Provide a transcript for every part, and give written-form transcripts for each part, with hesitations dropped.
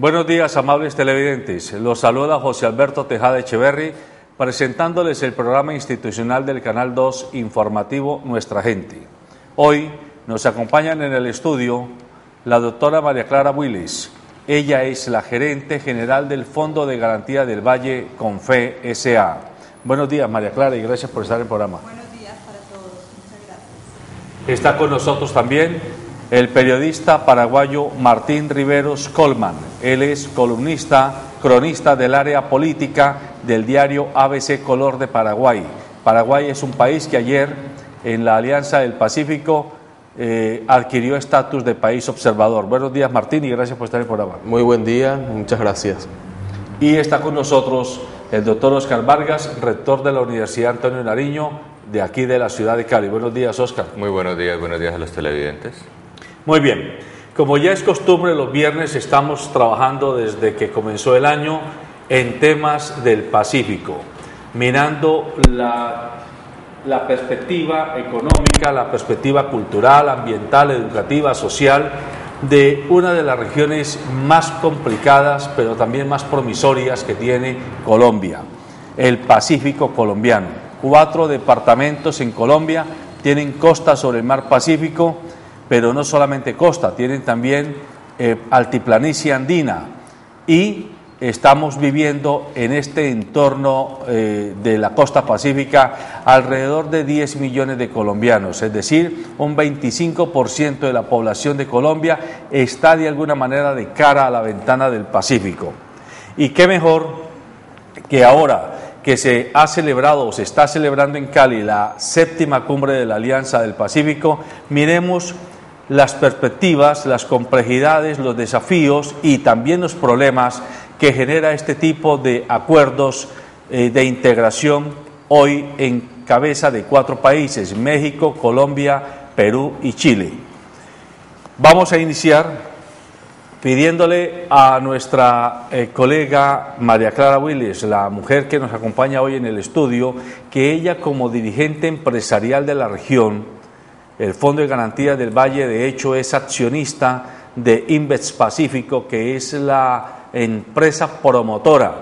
Buenos días, amables televidentes. Los saluda José Alberto Tejada Echeverri, presentándoles el programa institucional del Canal 2 informativo Nuestra Gente. Hoy nos acompañan en el estudio la doctora María Clara Willis. Ella es la gerente general del Fondo de Garantía del Valle Confe S.A. Buenos días, María Clara, y gracias por estar en el programa. Buenos días para todos, muchas gracias. Está con nosotros también el periodista paraguayo Martín Riveros Colman. Él es columnista, cronista del área política del diario ABC Color de Paraguay. Paraguay es un país que ayer, en la Alianza del Pacífico, adquirió estatus de país observador. Buenos días, Martín, y gracias por estar en el programa. Muy buen día, muchas gracias. Y está con nosotros el doctor Oscar Vargas, rector de la Universidad Antonio Nariño, de aquí de la ciudad de Cali. Buenos días, Oscar. Muy buenos días a los televidentes. Muy bien, como ya es costumbre, los viernes estamos trabajando desde que comenzó el año en temas del Pacífico, mirando la perspectiva económica, la perspectiva cultural, ambiental, educativa, social, de una de las regiones más complicadas, pero también más promisorias que tiene Colombia, el Pacífico colombiano. 4 departamentos en Colombia tienen costa sobre el mar Pacífico, pero no solamente costa, tienen también altiplanicie andina, y estamos viviendo en este entorno de la costa pacífica alrededor de 10 millones de colombianos, es decir, un 25% de la población de Colombia está de alguna manera de cara a la ventana del Pacífico. Y qué mejor que ahora que se ha celebrado o se está celebrando en Cali la 7ª cumbre de la Alianza del Pacífico, miremos las perspectivas, las complejidades, los desafíos y también los problemas que genera este tipo de acuerdos de integración hoy en cabeza de 4 países, México, Colombia, Perú y Chile. Vamos a iniciar pidiéndole a nuestra colega María Clara Willis, la mujer que nos acompaña hoy en el estudio, que ella como dirigente empresarial de la región, el Fondo de Garantía del Valle, de hecho, es accionista de Invest Pacífico, que es la empresa promotora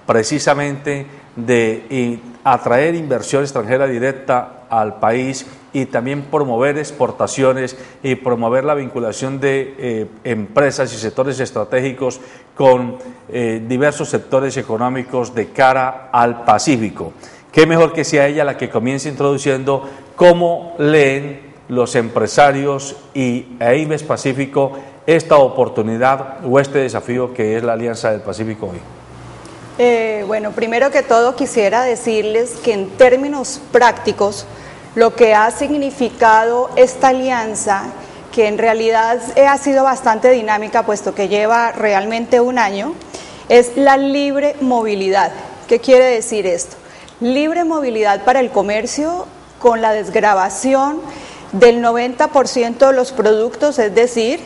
precisamente de atraer inversión extranjera directa al país y también promover exportaciones y promover la vinculación de empresas y sectores estratégicos con diversos sectores económicos de cara al Pacífico. Qué mejor que sea ella la que comience introduciendo cómo leen los empresarios e Invest Pacífico esta oportunidad o este desafío que es la Alianza del Pacífico hoy. Bueno, primero que todo quisiera decirles que en términos prácticos lo que ha significado esta alianza, que en realidad ha sido bastante dinámica puesto que lleva realmente un año, es la libre movilidad. ¿Qué quiere decir esto? Libre movilidad para el comercio con la desgravación del 90% de los productos, es decir,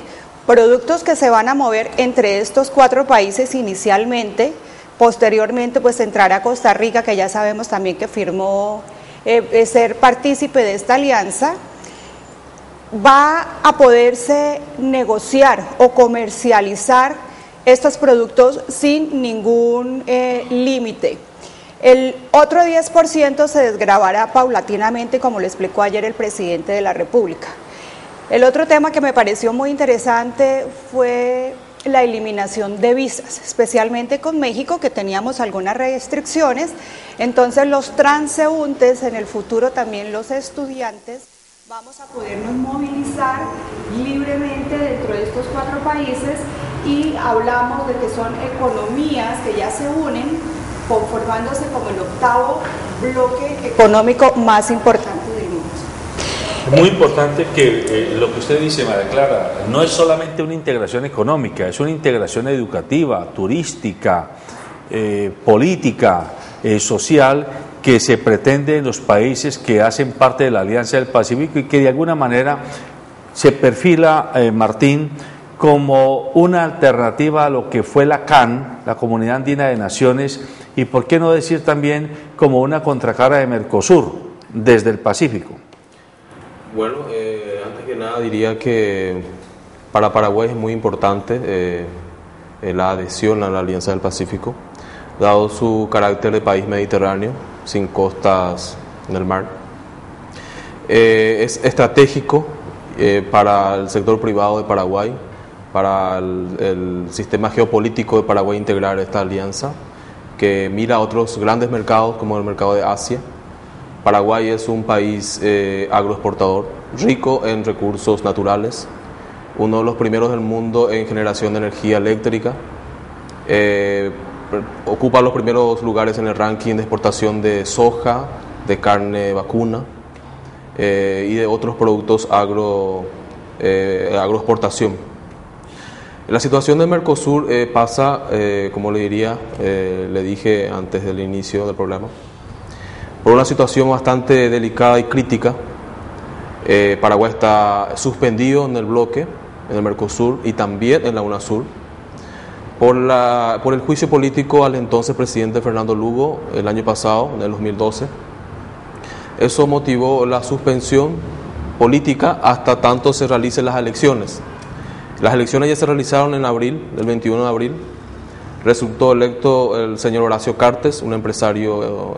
productos que se van a mover entre estos 4 países inicialmente, posteriormente pues entrará Costa Rica, que ya sabemos también que firmó ser partícipe de esta alianza. Va a poderse negociar o comercializar estos productos sin ningún límite. El otro 10% se desgravará paulatinamente, como le explicó ayer el presidente de la República. El otro tema que me pareció muy interesante fue la eliminación de visas, especialmente con México, que teníamos algunas restricciones. Entonces los transeúntes, en el futuro también los estudiantes, vamos a podernos movilizar libremente dentro de estos 4 países, y hablamos de que son economías que ya se unen, conformándose como el 8º bloque económico más importante del mundo. Es muy importante que lo que usted dice, María Clara, no es solamente una integración económica, es una integración educativa, turística, política, social, que se pretende en los países que hacen parte de la Alianza del Pacífico y que de alguna manera se perfila, Martín, como una alternativa a lo que fue la CAN, la Comunidad Andina de Naciones, y por qué no decir también como una contracara de Mercosur desde el Pacífico. Bueno, antes que nada diría que para Paraguay es muy importante la adhesión a la Alianza del Pacífico, dado su carácter de país mediterráneo, sin costas en el mar. Es estratégico para el sector privado de Paraguay, para el sistema geopolítico de Paraguay integrar esta alianza, que mira a otros grandes mercados como el mercado de Asia. Paraguay es un país agroexportador, rico en recursos naturales, uno de los primeros del mundo en generación de energía eléctrica, ocupa los primeros lugares en el ranking de exportación de soja, de carne vacuna y de otros productos agroexportación. La situación de Mercosur pasa, como le dije antes del inicio del programa, por una situación bastante delicada y crítica. Paraguay está suspendido en el bloque, en el Mercosur y también en la UNASUR, por el juicio político al entonces presidente Fernando Lugo el año pasado, en el 2012. Eso motivó la suspensión política hasta tanto se realicen las elecciones. Las elecciones ya se realizaron en abril, el 21 de abril. Resultó electo el señor Horacio Cartes, un empresario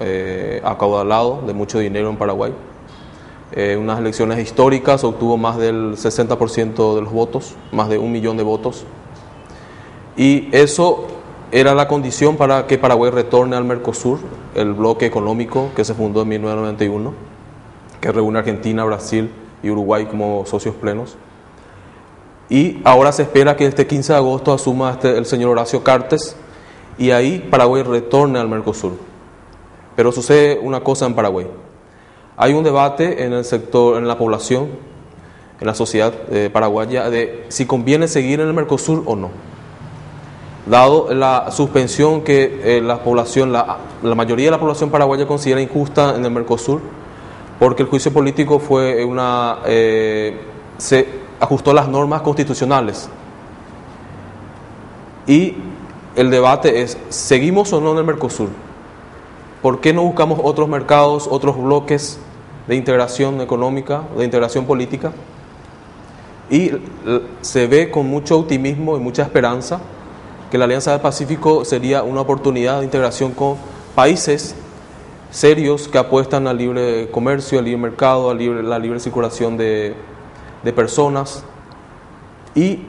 acaudalado de mucho dinero en Paraguay. Unas elecciones históricas, obtuvo más del 60% de los votos, más de 1 millón de votos. Y eso era la condición para que Paraguay retorne al Mercosur, el bloque económico que se fundó en 1991, que reúne a Argentina, Brasil y Uruguay como socios plenos. Y ahora se espera que este 15 de agosto asuma el señor Horacio Cartes y ahí Paraguay retorne al Mercosur. Pero sucede una cosa en Paraguay. Hay un debate en el sector, en la población, en la sociedad paraguaya, de si conviene seguir en el Mercosur o no. Dado la suspensión que la mayoría de la población paraguaya considera injusta en el Mercosur, porque el juicio político fue se ajustó las normas constitucionales. Y el debate es, ¿seguimos o no en el Mercosur? ¿Por qué no buscamos otros mercados, otros bloques de integración económica, de integración política? Y se ve con mucho optimismo y mucha esperanza que la Alianza del Pacífico sería una oportunidad de integración con países serios que apuestan al libre comercio, al libre mercado, a la libre circulación de personas. Y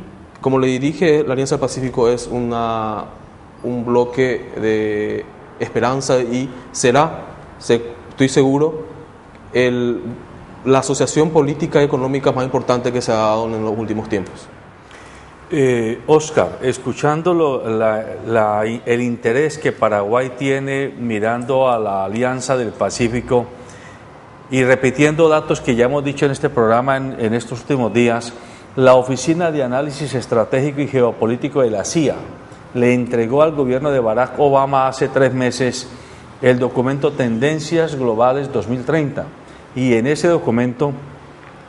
como le dije, la Alianza del Pacífico es un bloque de esperanza y será, estoy seguro, la asociación política y económica más importante que se ha dado en los últimos tiempos. Oscar, escuchando el interés que Paraguay tiene mirando a la Alianza del Pacífico y repitiendo datos que ya hemos dicho en este programa en estos últimos días, la Oficina de Análisis Estratégico y Geopolítico de la CIA le entregó al gobierno de Barack Obama hace 3 meses el documento Tendencias Globales 2030, y en ese documento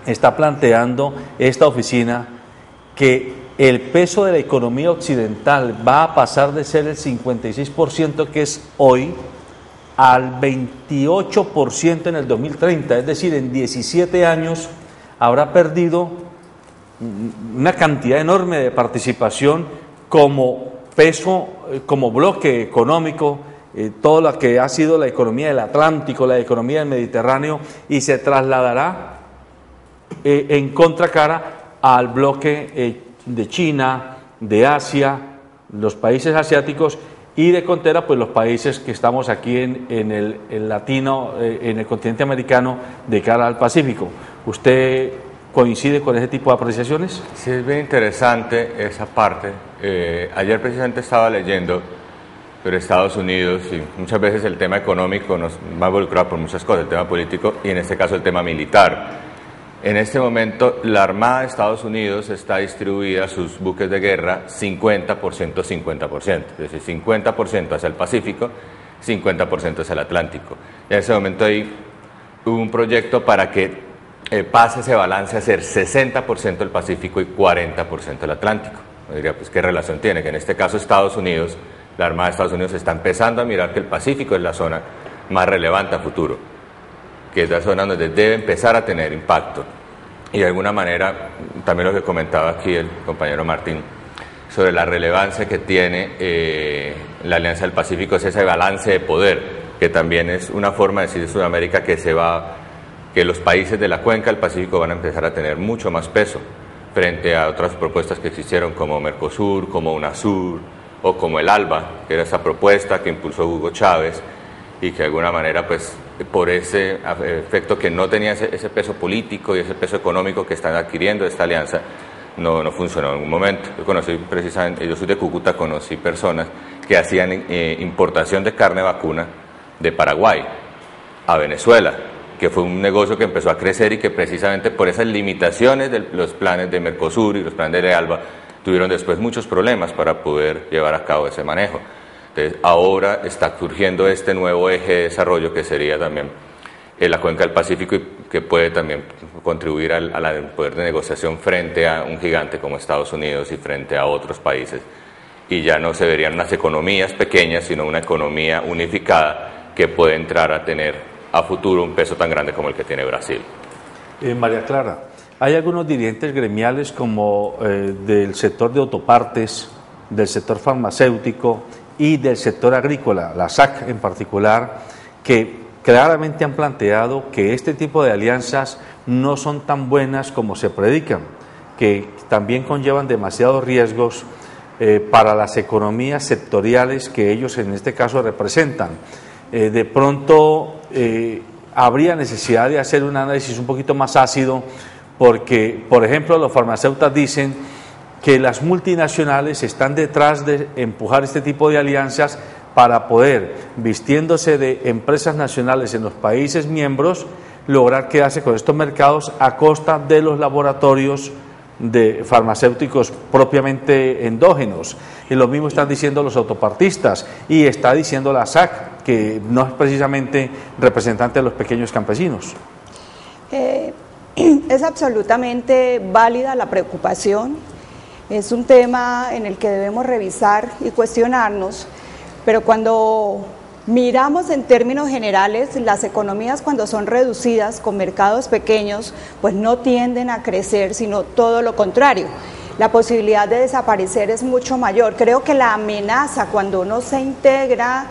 está planteando esta oficina que el peso de la economía occidental va a pasar de ser el 56% que es hoy al 28% en el 2030, es decir, en 17 años habrá perdido una cantidad enorme de participación como peso, como bloque económico, todo lo que ha sido la economía del Atlántico, la economía del Mediterráneo, y se trasladará en contracara al bloque de China, de Asia, los países asiáticos, y de contera, pues los países que estamos aquí en el latino, en el continente americano, de cara al Pacífico. ¿Usted coincide con ese tipo de apreciaciones? Sí, es bien interesante esa parte. Ayer precisamente estaba leyendo, pero Estados Unidos, y muchas veces el tema económico nos va a involucrar por muchas cosas, el tema político y en este caso el tema militar. En este momento la Armada de Estados Unidos está distribuida, sus buques de guerra, 50%, 50%, es decir, 50% hacia el Pacífico, 50% hacia el Atlántico. En ese momento hay un proyecto para que pase ese balance a ser 60% el Pacífico y 40% el Atlántico. Yo diría, pues, ¿qué relación tiene? Que en este caso Estados Unidos, la Armada de Estados Unidos está empezando a mirar que el Pacífico es la zona más relevante a futuro, que es la zona donde debe empezar a tener impacto. Y de alguna manera, también lo que comentaba aquí el compañero Martín, sobre la relevancia que tiene la Alianza del Pacífico, es ese balance de poder, que también es una forma de decir de Sudamérica que los países de la cuenca del Pacífico van a empezar a tener mucho más peso frente a otras propuestas que existieron como Mercosur, como UNASUR o como el ALBA, que era esa propuesta que impulsó Hugo Chávez y que de alguna manera, pues, por ese efecto que no tenía ese peso político y ese peso económico que están adquiriendo esta alianza, no funcionó en un momento. Yo conocí precisamente, yo soy de Cúcuta, conocí personas que hacían importación de carne vacuna de Paraguay a Venezuela, que fue un negocio que empezó a crecer y que precisamente por esas limitaciones de los planes de Mercosur y los planes de ALBA tuvieron después muchos problemas para poder llevar a cabo ese manejo. Entonces ahora está surgiendo este nuevo eje de desarrollo que sería también la cuenca del Pacífico y que puede también contribuir al poder de negociación frente a un gigante como Estados Unidos y frente a otros países. Y ya no se verían unas economías pequeñas, sino una economía unificada que puede entrar a tener a futuro un peso tan grande como el que tiene Brasil. María Clara, hay algunos dirigentes gremiales como del sector de autopartes, del sector farmacéutico y del sector agrícola, la SAC en particular, que claramente han planteado que este tipo de alianzas no son tan buenas como se predican, que también conllevan demasiados riesgos para las economías sectoriales que ellos en este caso representan. De pronto habría necesidad de hacer un análisis un poquito más ácido porque, por ejemplo, los farmacéuticos dicen que las multinacionales están detrás de empujar este tipo de alianzas para poder, vistiéndose de empresas nacionales en los países miembros, lograr quedarse con estos mercados a costa de los laboratorios de farmacéuticos propiamente endógenos. Y lo mismo están diciendo los autopartistas y está diciendo la SAC, que no es precisamente representante de los pequeños campesinos. Es absolutamente válida la preocupación, es un tema en el que debemos revisar y cuestionarnos, pero cuando miramos en términos generales, las economías cuando son reducidas con mercados pequeños, pues no tienden a crecer, sino todo lo contrario. La posibilidad de desaparecer es mucho mayor. Creo que la amenaza cuando uno se integra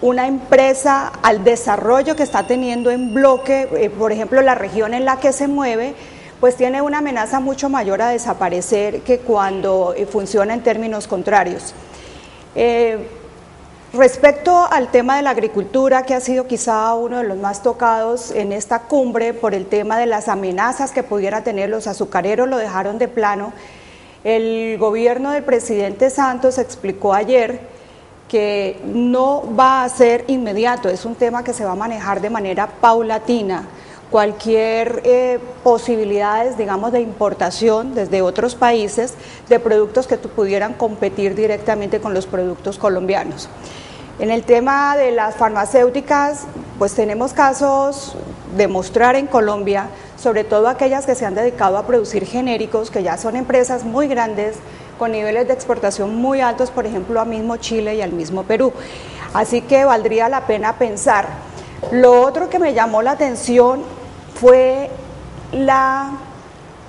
una empresa al desarrollo que está teniendo en bloque, por ejemplo, la región en la que se mueve, pues tiene una amenaza mucho mayor a desaparecer que cuando funciona en términos contrarios. Respecto al tema de la agricultura, que ha sido quizá uno de los más tocados en esta cumbre por el tema de las amenazas que pudiera tener los azucareros, lo dejaron de plano. El gobierno del presidente Santos explicó ayer que no va a ser inmediato, es un tema que se va a manejar de manera paulatina. Cualquier posibilidades, digamos, de importación desde otros países de productos que pudieran competir directamente con los productos colombianos. En el tema de las farmacéuticas, pues tenemos casos de mostrar en Colombia, sobre todo aquellas que se han dedicado a producir genéricos, que ya son empresas muy grandes, con niveles de exportación muy altos, por ejemplo, al mismo Chile y al mismo Perú. Así que valdría la pena pensar. Lo otro que me llamó la atención fue la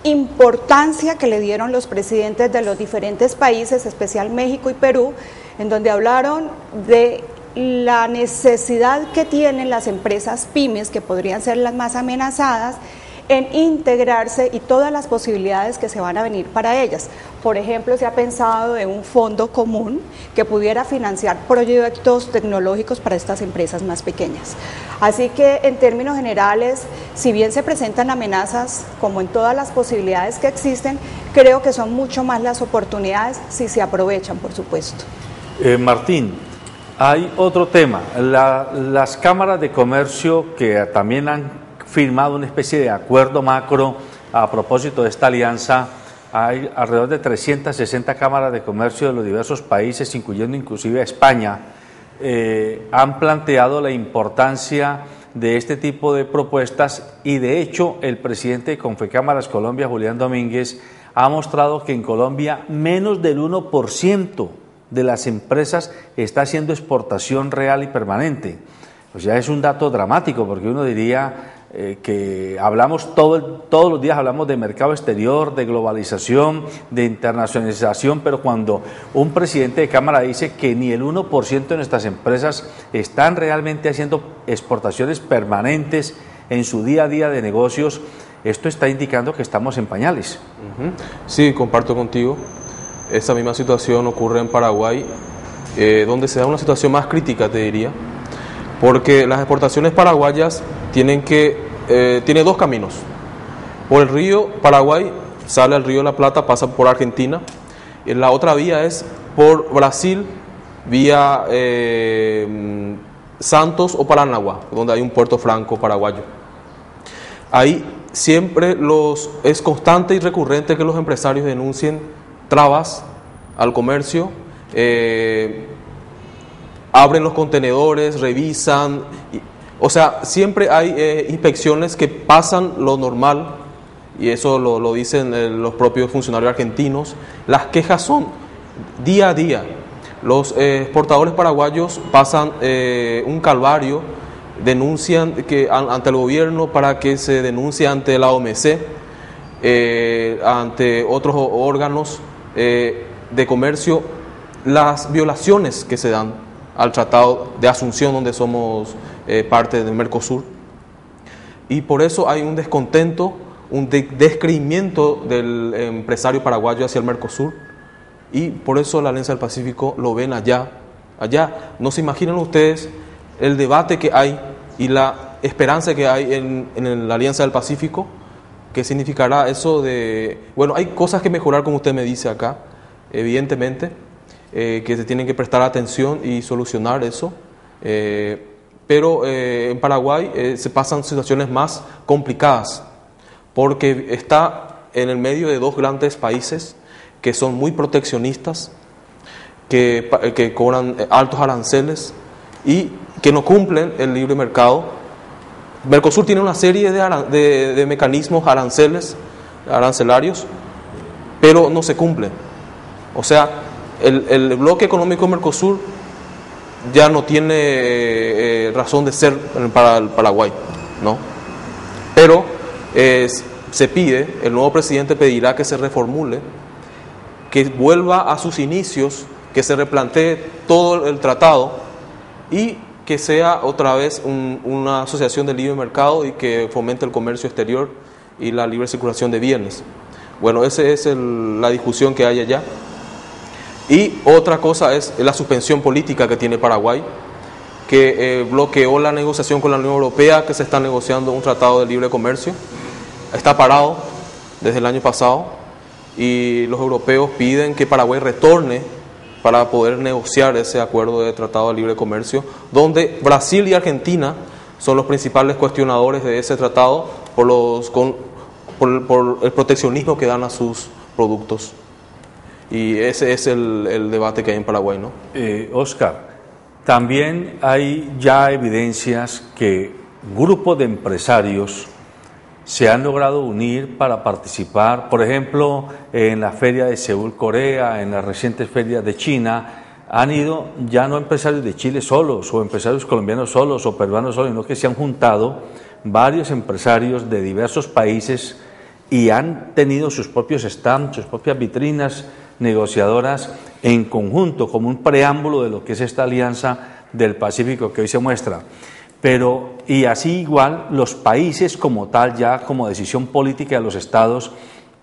importancia que le dieron los presidentes de los diferentes países, especial México y Perú, en donde hablaron de la necesidad que tienen las empresas pymes, que podrían ser las más amenazadas, en integrarse y todas las posibilidades que se van a venir para ellas. Por ejemplo, se ha pensado en un fondo común que pudiera financiar proyectos tecnológicos para estas empresas más pequeñas. Así que, en términos generales, si bien se presentan amenazas, como en todas las posibilidades que existen, creo que son mucho más las oportunidades si se aprovechan, por supuesto. Martín, hay otro tema. Las cámaras de comercio que también han firmado una especie de acuerdo macro a propósito de esta alianza. Hay alrededor de 360 cámaras de comercio de los diversos países, incluyendo inclusive a España, han planteado la importancia de este tipo de propuestas y de hecho el presidente de Confecámaras Colombia, Julián Domínguez, ha mostrado que en Colombia menos del 1% de las empresas está haciendo exportación real y permanente. O sea, es un dato dramático porque uno diría que hablamos todos los días, hablamos de mercado exterior, de globalización, de internacionalización, pero cuando un presidente de Cámara dice que ni el 1% de nuestras empresas están realmente haciendo exportaciones permanentes en su día a día de negocios, esto está indicando que estamos en pañales. Sí, comparto contigo. Esa misma situación ocurre en Paraguay, donde se da una situación más crítica, te diría, porque las exportaciones paraguayas tiene dos caminos. Por el río Paraguay, sale al río de la Plata, pasa por Argentina, y la otra vía es por Brasil, vía Santos o Paranaguá, donde hay un puerto franco paraguayo. Ahí siempre es constante y recurrente que los empresarios denuncien trabas al comercio, abren los contenedores, revisan, o sea, siempre hay inspecciones que pasan lo normal, y eso lo dicen los propios funcionarios argentinos. Las quejas son día a día. Los exportadores paraguayos pasan un calvario, denuncian ante el gobierno para que se denuncie ante la OMC, ante otros órganos de comercio, las violaciones que se dan al Tratado de Asunción, donde somos parte del Mercosur. Y por eso hay un descontento, un descreimiento del empresario paraguayo hacia el Mercosur, y por eso la Alianza del Pacífico lo ven allá. No se imaginan ustedes el debate que hay y la esperanza que hay en la Alianza del Pacífico. ¿Qué significará eso de...? Bueno, hay cosas que mejorar, como usted me dice acá, evidentemente, que se tienen que prestar atención y solucionar eso, pero en Paraguay se pasan situaciones más complicadas, porque está en el medio de dos grandes países que son muy proteccionistas, que cobran altos aranceles y que no cumplen el libre mercado. Mercosur tiene una serie de mecanismos arancelarios, pero no se cumplen. O sea, el bloque económico Mercosur ya no tiene razón de ser para el Paraguay, ¿no? Pero se pide, el nuevo presidente pedirá que se reformule, que vuelva a sus inicios, que se replantee todo el tratado y que sea otra vez una asociación de libre mercado y que fomente el comercio exterior y la libre circulación de bienes. Bueno, esa es la discusión que hay allá. Y otra cosa es la suspensión política que tiene Paraguay, que bloqueó la negociación con la Unión Europea, que se está negociando un tratado de libre comercio. Está parado desde el año pasado y los europeos piden que Paraguay retorne para poder negociar ese acuerdo de tratado de libre comercio, donde Brasil y Argentina son los principales cuestionadores de ese tratado por el proteccionismo que dan a sus productos. Y ese es el debate que hay en Paraguay, ¿no? Oscar, también hay ya evidencias que grupos de empresarios se han logrado unir para participar, por ejemplo, en la feria de Seúl, Corea, en las recientes ferias de China. Han ido ya no empresarios de Chile solos, o empresarios colombianos solos, o peruanos solos, sino que se han juntado varios empresarios de diversos países y han tenido sus propios stands, sus propias vitrinas negociadoras en conjunto, como un preámbulo de lo que es esta alianza del Pacífico que hoy se muestra. Pero, y así igual, los países como tal, ya como decisión política de los estados,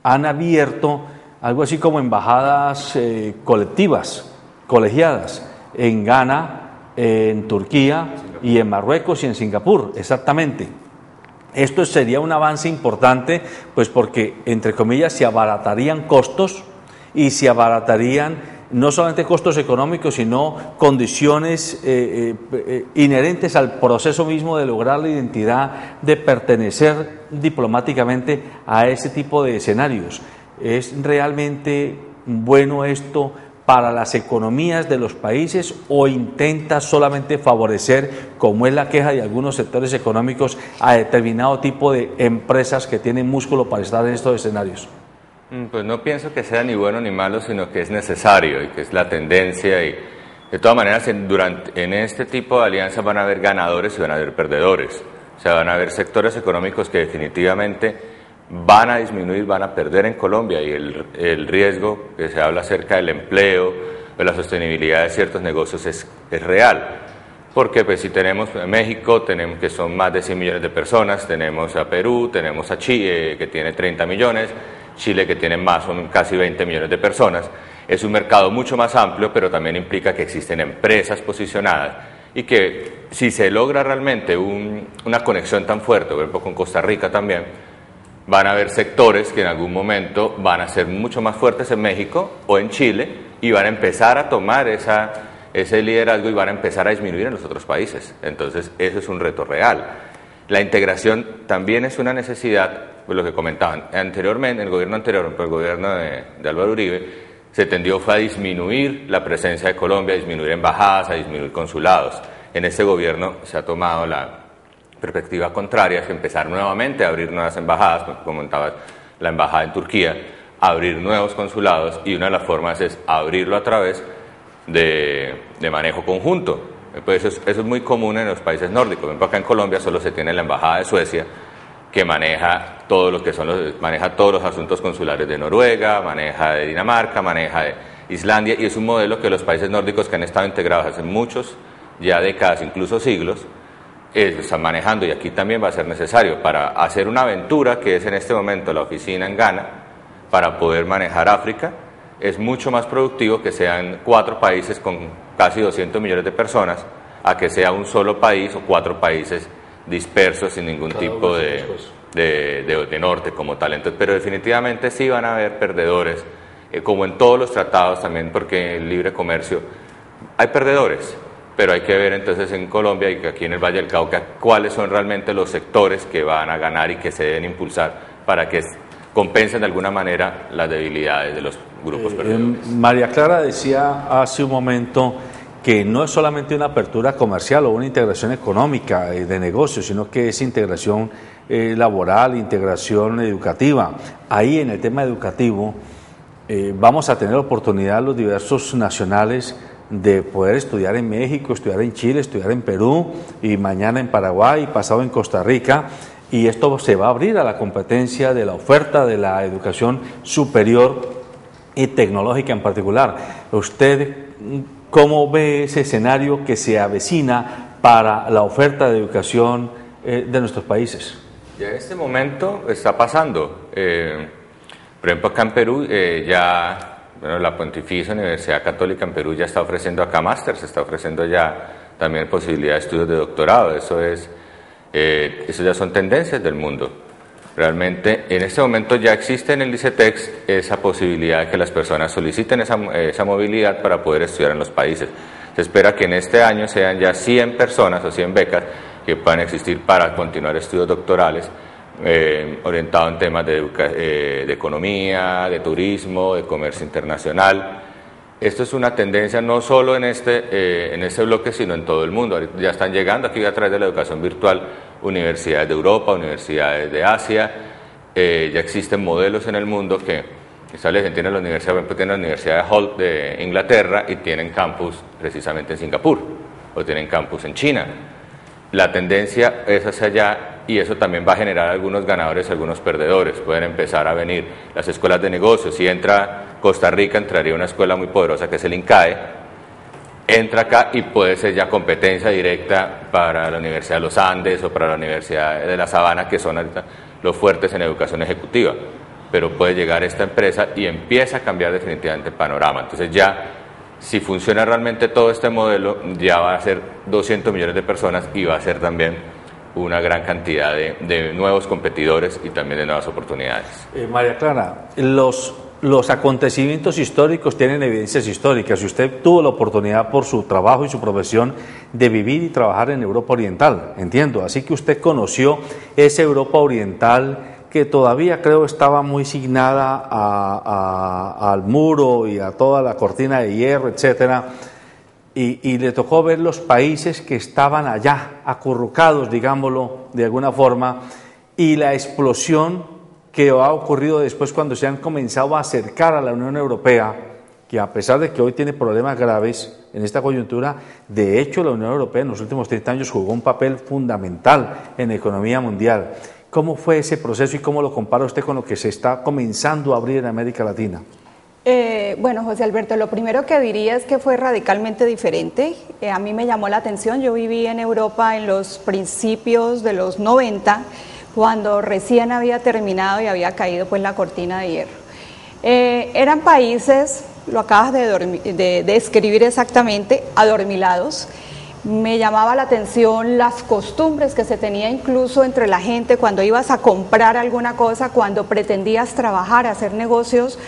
han abierto algo así como embajadas colectivas, colegiadas, en Ghana, en Turquía y en Marruecos y en Singapur, exactamente. Esto sería un avance importante, pues porque, entre comillas, se abaratarían costos y se abaratarían no solamente costos económicos, sino condiciones inherentes al proceso mismo de lograr la identidad, de pertenecer diplomáticamente a ese tipo de escenarios. ¿Es realmente bueno esto para las economías de los países o intenta solamente favorecer, como es la queja de algunos sectores económicos, a determinado tipo de empresas que tienen músculo para estar en estos escenarios? Pues no pienso que sea ni bueno ni malo, sino que es necesario y que es la tendencia. Y de todas maneras, en este tipo de alianzas van a haber ganadores y van a haber perdedores. O sea, van a haber sectores económicos que definitivamente van a disminuir, van a perder en Colombia, y el riesgo que se habla acerca del empleo, de la sostenibilidad de ciertos negocios es real. Porque pues si tenemos a México, tenemos que son más de 100 millones de personas, tenemos a Perú, tenemos a Chile que tiene 30 millones, Chile que tiene más, son casi 20 millones de personas. Es un mercado mucho más amplio, pero también implica que existen empresas posicionadas y que si se logra realmente una conexión tan fuerte, por ejemplo con Costa Rica también, van a haber sectores que en algún momento van a ser mucho más fuertes en México o en Chile y van a empezar a tomar ese liderazgo y van a empezar a disminuir en los otros países. Entonces, eso es un reto real. La integración también es una necesidad, pues lo que comentaban anteriormente, el gobierno anterior, el gobierno de Álvaro Uribe, se tendió fue a disminuir la presencia de Colombia, a disminuir embajadas, a disminuir consulados. En este gobierno se ha tomado la perspectiva contraria, es empezar nuevamente a abrir nuevas embajadas, como comentabas, la embajada en Turquía, abrir nuevos consulados, y una de las formas es abrirlo a través de manejo conjunto. Pues eso es muy común en los países nórdicos. Por ejemplo, acá en Colombia solo se tiene la embajada de Suecia, que maneja todo lo que maneja todos los asuntos consulares de Noruega, maneja de Dinamarca, maneja de Islandia, y es un modelo que los países nórdicos que han estado integrados hace muchos, ya décadas, incluso siglos, están manejando, y aquí también va a ser necesario para hacer una aventura que es en este momento la oficina en Ghana, para poder manejar África. Es mucho más productivo que sean 4 países con casi 200 millones de personas a que sea un solo país o 4 países dispersos sin ningún tipo de norte como tal. Entonces, pero definitivamente sí van a haber perdedores, como en todos los tratados también, porque en el libre comercio hay perdedores, pero hay que ver entonces en Colombia y aquí en el Valle del Cauca cuáles son realmente los sectores que van a ganar y que se deben impulsar para que compensen de alguna manera las debilidades de los grupos perdedores. María Clara decía hace un momento que no es solamente una apertura comercial o una integración económica de negocios, sino que es integración laboral, integración educativa. Ahí en el tema educativo vamos a tener oportunidad los diversos nacionales de poder estudiar en México, estudiar en Chile, estudiar en Perú, y mañana en Paraguay, y pasado en Costa Rica, y esto se va a abrir a la competencia de la oferta de la educación superior y tecnológica en particular. ¿Usted cómo ve ese escenario que se avecina para la oferta de educación de nuestros países? Ya en este momento está pasando. Por ejemplo, acá en Perú la Pontificia Universidad Católica en Perú ya está ofreciendo acá máster, se está ofreciendo ya también posibilidad de estudios de doctorado. Eso ya son tendencias del mundo. Realmente en este momento ya existe en el ICETEX esa posibilidad de que las personas soliciten esa movilidad para poder estudiar en los países. Se espera que en este año sean ya 100 personas o 100 becas que puedan existir para continuar estudios doctorales orientados en temas de economía, de turismo, de comercio internacional. Esto es una tendencia no solo en este bloque, sino en todo el mundo. Ya están llegando aquí a través de la educación virtual universidades de Europa, universidades de Asia. Ya existen modelos en el mundo que establecen, tienen la universidad, por ejemplo, tienen la Universidad de Hull de Inglaterra y tienen campus precisamente en Singapur, o tienen campus en China. La tendencia es hacia allá, y eso también va a generar algunos ganadores y algunos perdedores. Pueden empezar a venir las escuelas de negocios. Si entra Costa Rica, entraría una escuela muy poderosa que es el INCAE, entra acá y puede ser ya competencia directa para la Universidad de los Andes o para la Universidad de La Sabana, que son ahorita los fuertes en educación ejecutiva. Pero puede llegar esta empresa y empieza a cambiar definitivamente el panorama. Entonces ya, si funciona realmente todo este modelo, ya va a ser 200 millones de personas y va a ser también una gran cantidad de nuevos competidores y también de nuevas oportunidades. María Clara, los acontecimientos históricos tienen evidencias históricas, y usted tuvo la oportunidad por su trabajo y su profesión de vivir y trabajar en Europa Oriental, entiendo, así que usted conoció esa Europa Oriental que todavía creo estaba muy signada al muro y a toda la cortina de hierro, etcétera. Y le tocó ver los países que estaban allá, acurrucados, digámoslo de alguna forma, y la explosión que ha ocurrido después cuando se han comenzado a acercar a la Unión Europea, que a pesar de que hoy tiene problemas graves, en esta coyuntura. De hecho, la Unión Europea en los últimos 30 años jugó un papel fundamental en la economía mundial. ¿Cómo fue ese proceso y cómo lo compara usted con lo que se está comenzando a abrir en América Latina? Bueno, José Alberto, lo primero que diría es que fue radicalmente diferente. A mí me llamó la atención, yo viví en Europa en los principios de los 90, cuando recién había terminado y había caído pues la cortina de hierro. Eran países, lo acabas de describir exactamente, adormilados. Me llamaba la atención las costumbres que se tenía incluso entre la gente cuando ibas a comprar alguna cosa, cuando pretendías trabajar, hacer negocios.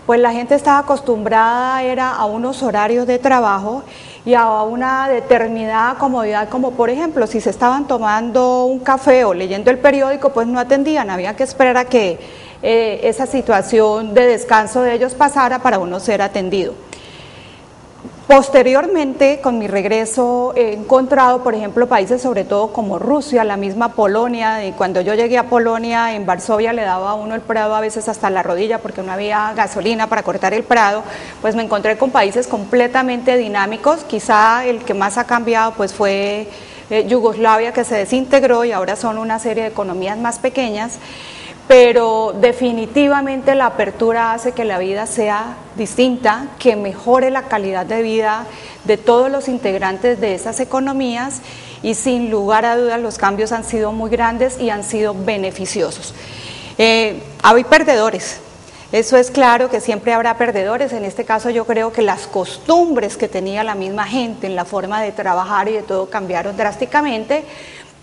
Pues la gente estaba acostumbrada era a unos horarios de trabajo y a una determinada comodidad, como por ejemplo, si se estaban tomando un café o leyendo el periódico, pues no atendían, había que esperar a que esa situación de descanso de ellos pasara para uno ser atendido. Posteriormente, con mi regreso, he encontrado, por ejemplo, países sobre todo como Rusia, la misma Polonia, y cuando yo llegué a Polonia, en Varsovia le daba a uno el prado a veces hasta la rodilla porque no había gasolina para cortar el prado, pues me encontré con países completamente dinámicos. Quizá el que más ha cambiado pues fue Yugoslavia, que se desintegró y ahora son una serie de economías más pequeñas. Pero definitivamente la apertura hace que la vida sea distinta, que mejore la calidad de vida de todos los integrantes de esas economías y sin lugar a dudas los cambios han sido muy grandes y han sido beneficiosos. Hay perdedores, eso es claro que siempre habrá perdedores. En este caso yo creo que las costumbres que tenía la misma gente en la forma de trabajar y de todo cambiaron drásticamente,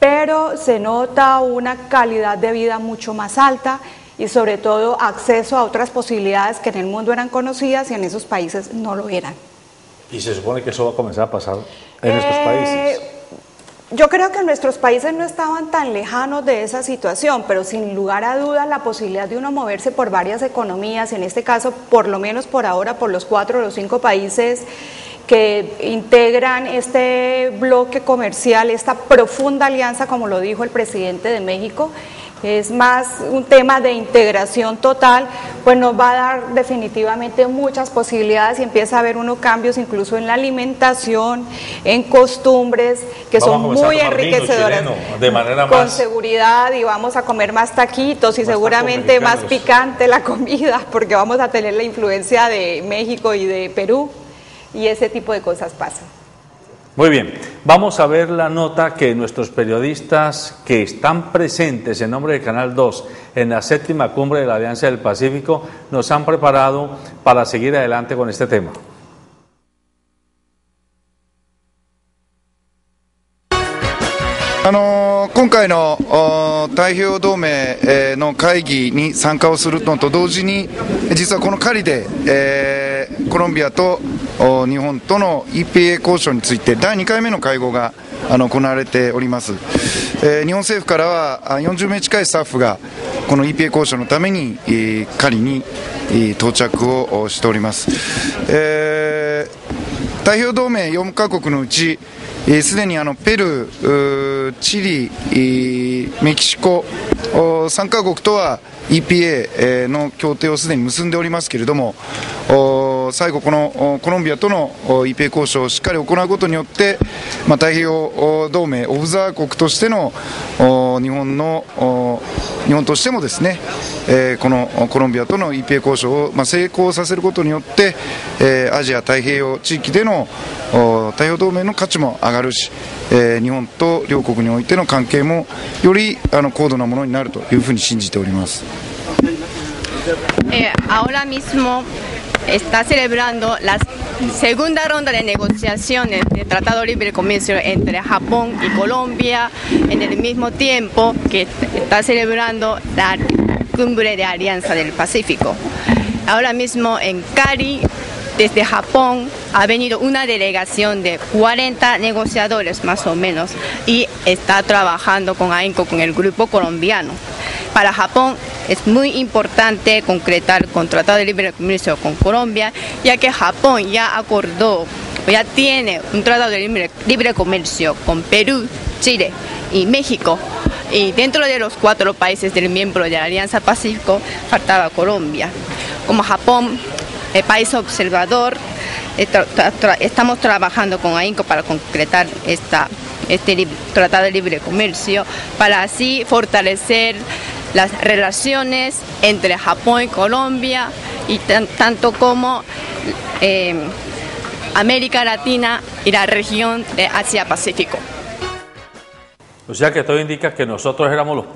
pero se nota una calidad de vida mucho más alta y sobre todo acceso a otras posibilidades que en el mundo eran conocidas y en esos países no lo eran. ¿Y se supone que eso va a comenzar a pasar en estos países? Yo creo que nuestros países no estaban tan lejanos de esa situación, pero sin lugar a dudas la posibilidad de uno moverse por varias economías, en este caso por lo menos por ahora por los 4 o los 5 países que integran este bloque comercial, esta profunda alianza, como lo dijo el presidente de México, es más un tema de integración total, pues nos va a dar definitivamente muchas posibilidades y empieza a haber unos cambios incluso en la alimentación, en costumbres, que son muy enriquecedoras, de manera con más seguridad, y vamos a comer más taquitos y seguramente más picante la comida, porque vamos a tener la influencia de México y de Perú, y ese tipo de cosas pasan. Muy bien, vamos a ver la nota que nuestros periodistas que están presentes en nombre del Canal 2 en la 7ª Cumbre de la Alianza del Pacífico nos han preparado para seguir adelante con este tema. 今回の太平洋同盟の会議に参加をするのと同時に実はこのカリでコロンビアと日本との EPA 交渉について第2回目の会合が行われております。日本政府からは40名近いスタッフがこの EPA 交渉のためにカリに到着をしております。太平洋同盟4カ国のうちすでにペルー、チリ、メキシコ3カ国とは EPA の協定をすでに結んでおりますけれども、最後このコロンビアとの EPA 交渉をしっかり行うことによって、太平洋同盟オブザー国としての日本としてもですね、このコロンビアとの EPA 交渉を成功させることによって、アジア太平洋地域での太平洋同盟の価値も上がるし、日本と両国においての関係もより高度なものになるというふうに信じております。Ahora mismo está celebrando la segunda ronda de negociaciones de Tratado de Libre Comercio entre Japón y Colombia, en el mismo tiempo que está celebrando la Cumbre de Alianza del Pacífico. Ahora mismo en Cali, desde Japón, ha venido una delegación de 40 negociadores más o menos y está trabajando con AENCO, con el grupo colombiano. Para Japón es muy importante concretar el Tratado de Libre Comercio con Colombia, ya que Japón ya acordó, ya tiene un Tratado de Libre Comercio con Perú, Chile y México. Y dentro de los 4 países del miembro de la Alianza Pacífico faltaba Colombia. Como Japón, el país observador, estamos trabajando con AINCO para concretar este Tratado de Libre Comercio, para así fortalecer las relaciones entre Japón y Colombia, y tanto como América Latina y la región de Asia-Pacífico. O sea que todo indica que nosotros éramos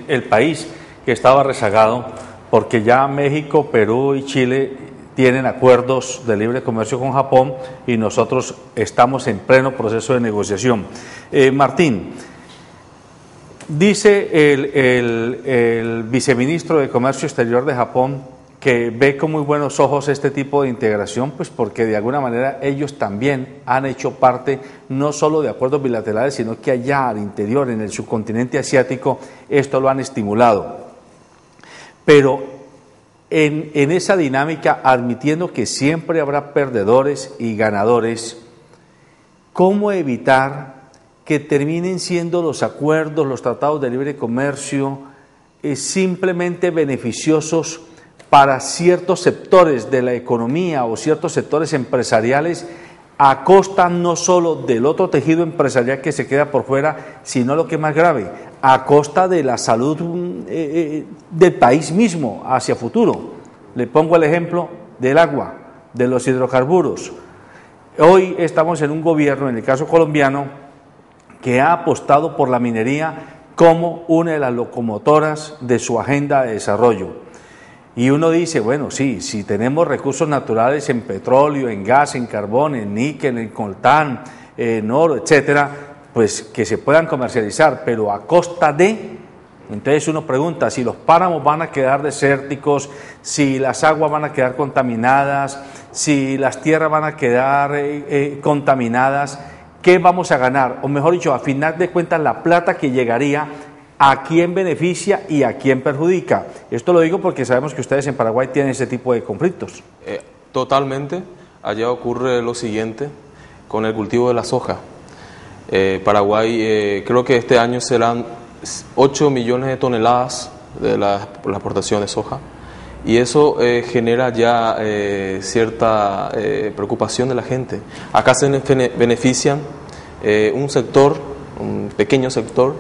el país que estaba rezagado, porque ya México, Perú y Chile tienen acuerdos de libre comercio con Japón y nosotros estamos en pleno proceso de negociación. Martín, dice el viceministro de Comercio Exterior de Japón que ve con muy buenos ojos este tipo de integración, pues porque de alguna manera ellos también han hecho parte no solo de acuerdos bilaterales, sino que allá al interior, en el subcontinente asiático, esto lo han estimulado. Pero en esa dinámica, admitiendo que siempre habrá perdedores y ganadores, ¿cómo evitar que terminen siendo los acuerdos, los tratados de libre comercio simplemente beneficiosos para ciertos sectores de la economía o ciertos sectores empresariales, a costa no solo del otro tejido empresarial que se queda por fuera, sino lo que es más grave, a costa de la salud del país mismo hacia futuro? Le pongo el ejemplo del agua, de los hidrocarburos. Hoy estamos en un gobierno, en el caso colombiano, que ha apostado por la minería como una de las locomotoras de su agenda de desarrollo. Y uno dice, bueno, sí, si tenemos recursos naturales en petróleo, en gas, en carbón, en níquel, en coltán, en oro, etcétera, pues que se puedan comercializar, pero a costa de... Entonces uno pregunta si los páramos van a quedar desérticos, si las aguas van a quedar contaminadas, si las tierras van a quedar contaminadas, ¿qué vamos a ganar? O mejor dicho, a final de cuentas, la plata que llegaría, ¿a quién beneficia y a quién perjudica? Esto lo digo porque sabemos que ustedes en Paraguay tienen ese tipo de conflictos. Totalmente. Allá ocurre lo siguiente con el cultivo de la soja. Paraguay, creo que este año serán 8 millones de toneladas de la exportación de soja, y eso genera ya cierta preocupación de la gente. Acá se benefician un sector, un pequeño sector,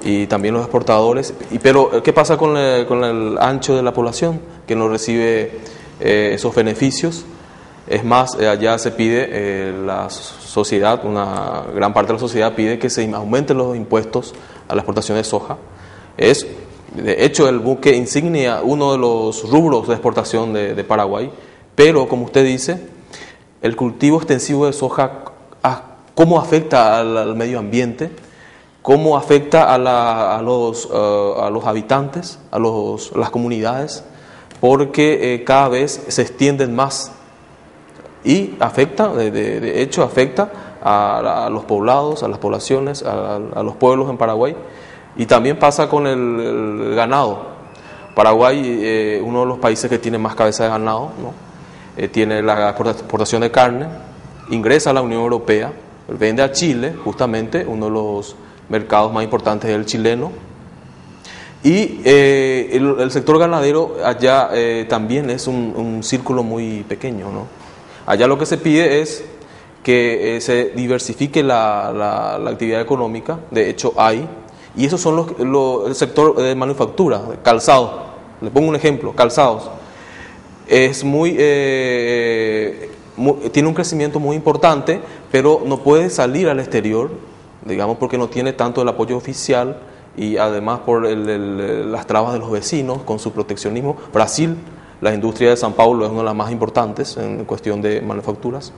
y también los exportadores. Pero ¿qué pasa con el ancho de la población que no recibe esos beneficios? Es más, allá se pide, la sociedad, una gran parte de la sociedad pide que se aumenten los impuestos a la exportación de soja. Es, de hecho, el buque insignia, uno de los rubros de exportación de Paraguay, pero como usted dice, el cultivo extensivo de soja, ¿cómo afecta al medio ambiente? ¿Cómo afecta a los habitantes, a las comunidades? Porque cada vez se extienden más y afecta, de hecho afecta a los poblados, a las poblaciones, a los pueblos en Paraguay. Y también pasa con el ganado. Paraguay, uno de los países que tiene más cabeza de ganado, ¿no? Tiene la exportación de carne, ingresa a la Unión Europea, vende a Chile, justamente, uno de los mercados más importantes del chileno. Y el sector ganadero allá también es un círculo muy pequeño, ¿no? Allá lo que se pide es que se diversifique la actividad económica. De hecho hay, y esos son el sector de manufactura, calzados. Le pongo un ejemplo, calzados. Es tiene un crecimiento muy importante, pero no puede salir al exterior, digamos, porque no tiene tanto el apoyo oficial, y además por las trabas de los vecinos con su proteccionismo. Brasil, la industria de São Paulo es una de las más importantes en cuestión de manufacturas,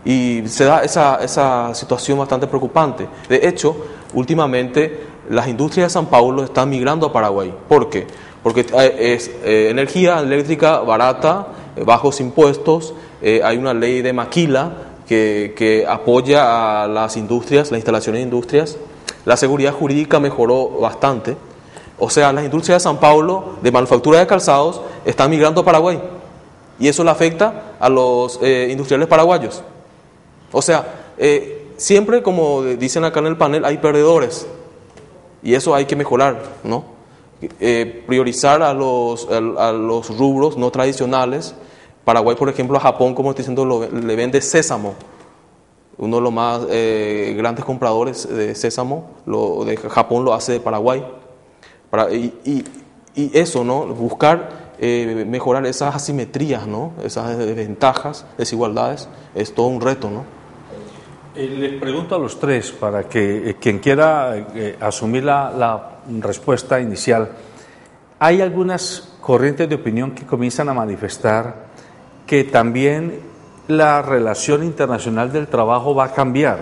y se da esa situación bastante preocupante. De hecho, últimamente las industrias de São Paulo están migrando a Paraguay. ¿Por qué? Porque es energía eléctrica barata, bajos impuestos, hay una ley de maquila que apoya a las industrias, la instalación de industrias. La seguridad jurídica mejoró bastante. O sea, las industrias de São Paulo de manufactura de calzados están migrando a Paraguay, y eso le afecta a los industriales paraguayos. O sea, siempre, como dicen acá en el panel, hay perdedores, y eso hay que mejorar, ¿no? Priorizar a los rubros no tradicionales Paraguay, por ejemplo, a Japón, como estoy diciendo, le vende sésamo. Uno de los más grandes compradores de sésamo de Japón lo hace de Paraguay. Y eso, ¿no? Buscar mejorar esas asimetrías, ¿no? Esas desventajas, desigualdades, es todo un reto, ¿no? Les pregunto a los tres, para que quien quiera asumir la respuesta inicial. Hay algunas corrientes de opinión que comienzan a manifestar que también la relación internacional del trabajo va a cambiar,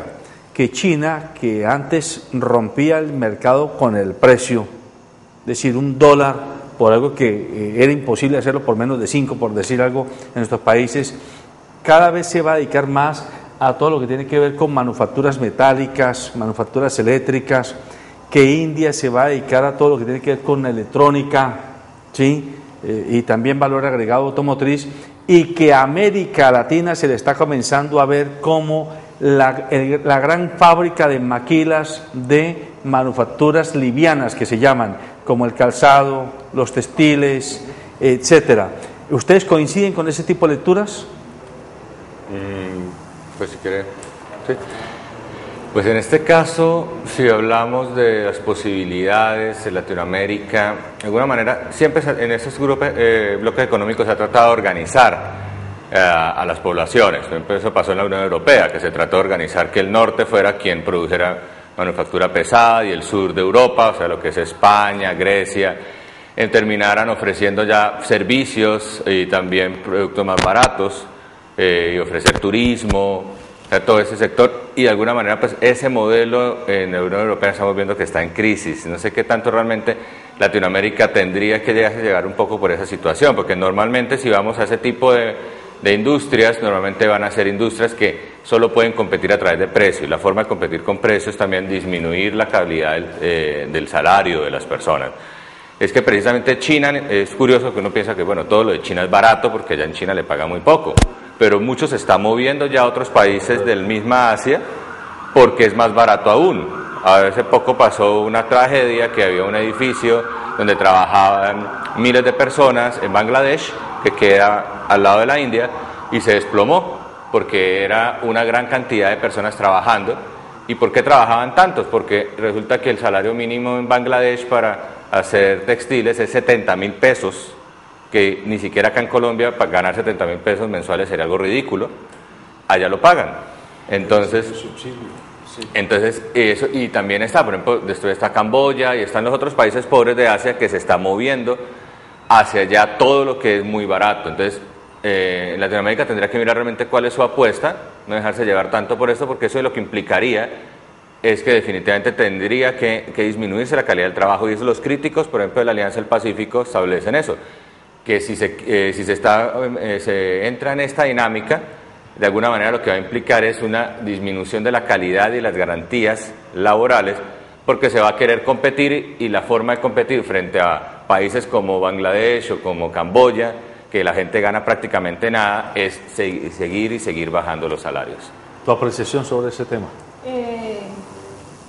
que China, que antes rompía el mercado con el precio, es decir, $1 por algo que era imposible hacerlo por menos de 5, por decir algo, en nuestros países, cada vez se va a dedicar más a todo lo que tiene que ver con manufacturas metálicas, manufacturas eléctricas, que India se va a dedicar a todo lo que tiene que ver con electrónica, ¿sí? Y también valor agregado automotriz, y que a América Latina se le está comenzando a ver como la gran fábrica de maquilas de manufacturas livianas que se llaman, como el calzado, los textiles, etcétera. ¿Ustedes coinciden con ese tipo de lecturas? Pues si quiere, sí. Pues en este caso, si hablamos de las posibilidades de Latinoamérica, de alguna manera, siempre en esos grupos, bloques económicos se ha tratado de organizar a las poblaciones. Eso pasó en la Unión Europea, que se trató de organizar que el norte fuera quien produjera manufactura pesada y el sur de Europa, o sea, lo que es España, Grecia, terminaran ofreciendo ya servicios y también productos más baratos, y ofrecer turismo, a todo ese sector, y de alguna manera pues ese modelo en la Unión Europea estamos viendo que está en crisis. No sé qué tanto realmente Latinoamérica tendría que llegar un poco por esa situación, porque normalmente si vamos a ese tipo de industrias, normalmente van a ser industrias que solo pueden competir a través de precio, y la forma de competir con precios es también disminuir la calidad del salario de las personas. Es que precisamente China, es curioso que uno piensa que bueno, todo lo de China es barato porque allá en China le paga muy poco, pero muchos se están moviendo ya a otros países del misma Asia porque es más barato aún. Hace poco pasó una tragedia que había un edificio donde trabajaban miles de personas en Bangladesh, que queda al lado de la India, y se desplomó porque era una gran cantidad de personas trabajando. ¿Y por qué trabajaban tantos? Porque resulta que el salario mínimo en Bangladesh para hacer textiles es 70.000 pesos, que ni siquiera acá en Colombia para ganar 70.000 pesos mensuales sería algo ridículo. Allá lo pagan. Entonces eso, y también está, por ejemplo, después está Camboya y están los otros países pobres de Asia que se están moviendo hacia allá todo lo que es muy barato. Entonces en Latinoamérica tendría que mirar realmente cuál es su apuesta, no dejarse llevar tanto por esto, porque eso es lo que implicaría es que definitivamente tendría que disminuirse la calidad del trabajo, y eso los críticos, por ejemplo, de la Alianza del Pacífico establecen eso, que si se entra en esta dinámica, de alguna manera lo que va a implicar es una disminución de la calidad y las garantías laborales, porque se va a querer competir, y la forma de competir frente a países como Bangladesh o como Camboya, que la gente gana prácticamente nada, es seguir bajando los salarios. ¿Tu apreciación sobre ese tema?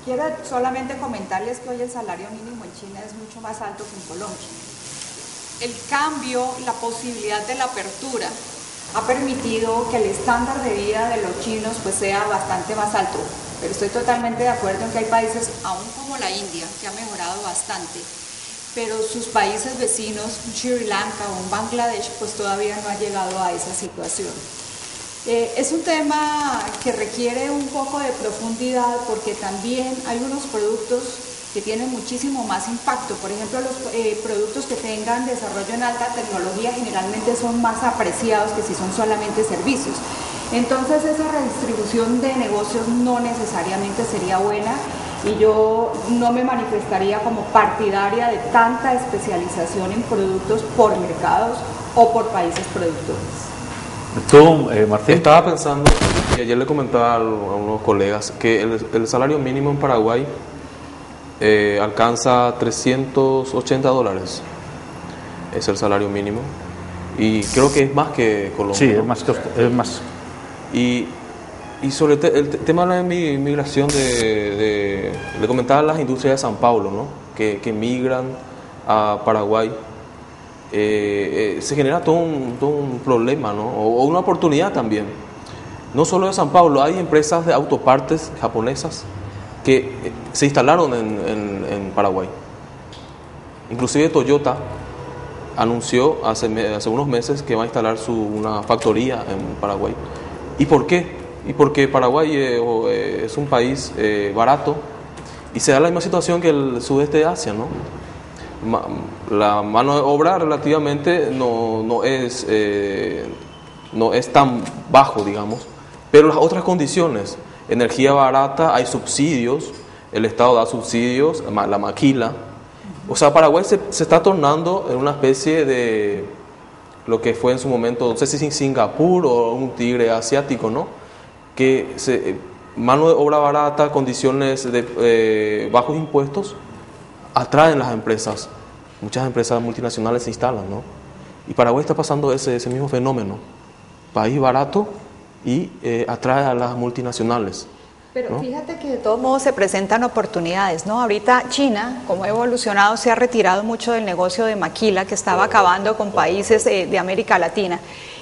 Quiero solamente comentarles que hoy el salario mínimo en China es mucho más alto que en Colombia. El cambio, la posibilidad de la apertura ha permitido que el estándar de vida de los chinos pues sea bastante más alto, pero estoy totalmente de acuerdo en que hay países, aún como la India, que ha mejorado bastante, pero sus países vecinos, Sri Lanka o Bangladesh, pues todavía no ha llegado a esa situación. Es un tema que requiere un poco de profundidad, porque también hay unos productos que tienen muchísimo más impacto. Por ejemplo, los productos que tengan desarrollo en alta tecnología generalmente son más apreciados que si son solamente servicios. Entonces esa redistribución de negocios no necesariamente sería buena, y yo no me manifestaría como partidaria de tanta especialización en productos por mercados o por países productores. ¿Tú, Martín? Estaba pensando, y ayer le comentaba a unos colegas, que el salario mínimo en Paraguay alcanza $380. Es el salario mínimo. Y creo que es más que Colombia. Sí, ¿no? es más. Y sobre el tema de la inmigración, le comentaba a las industrias de San Paulo, ¿no? que migran a Paraguay. se genera todo un problema, ¿no? O una oportunidad también. No solo de San Pablo, hay empresas de autopartes japonesas que se instalaron en Paraguay. Inclusive Toyota anunció hace unos meses que va a instalar una factoría en Paraguay. ¿Y por qué? Y porque Paraguay es un país barato y se da la misma situación que el sudeste de Asia, ¿no? La mano de obra relativamente no es tan bajo, digamos, pero las otras condiciones, energía barata, hay subsidios, el Estado da subsidios, la maquila. O sea, Paraguay se está tornando en una especie de lo que fue en su momento, no sé si Singapur o un tigre asiático, ¿no? Que mano de obra barata, condiciones de bajos impuestos, atraen las empresas. Muchas empresas multinacionales se instalan, ¿no? Y Paraguay está pasando ese mismo fenómeno. País barato y atrae a las multinacionales. Pero ¿no? fíjate que de todos modos se presentan oportunidades, ¿no? Ahorita China, como ha evolucionado, se ha retirado mucho del negocio de maquila que estaba acabando con países de América Latina.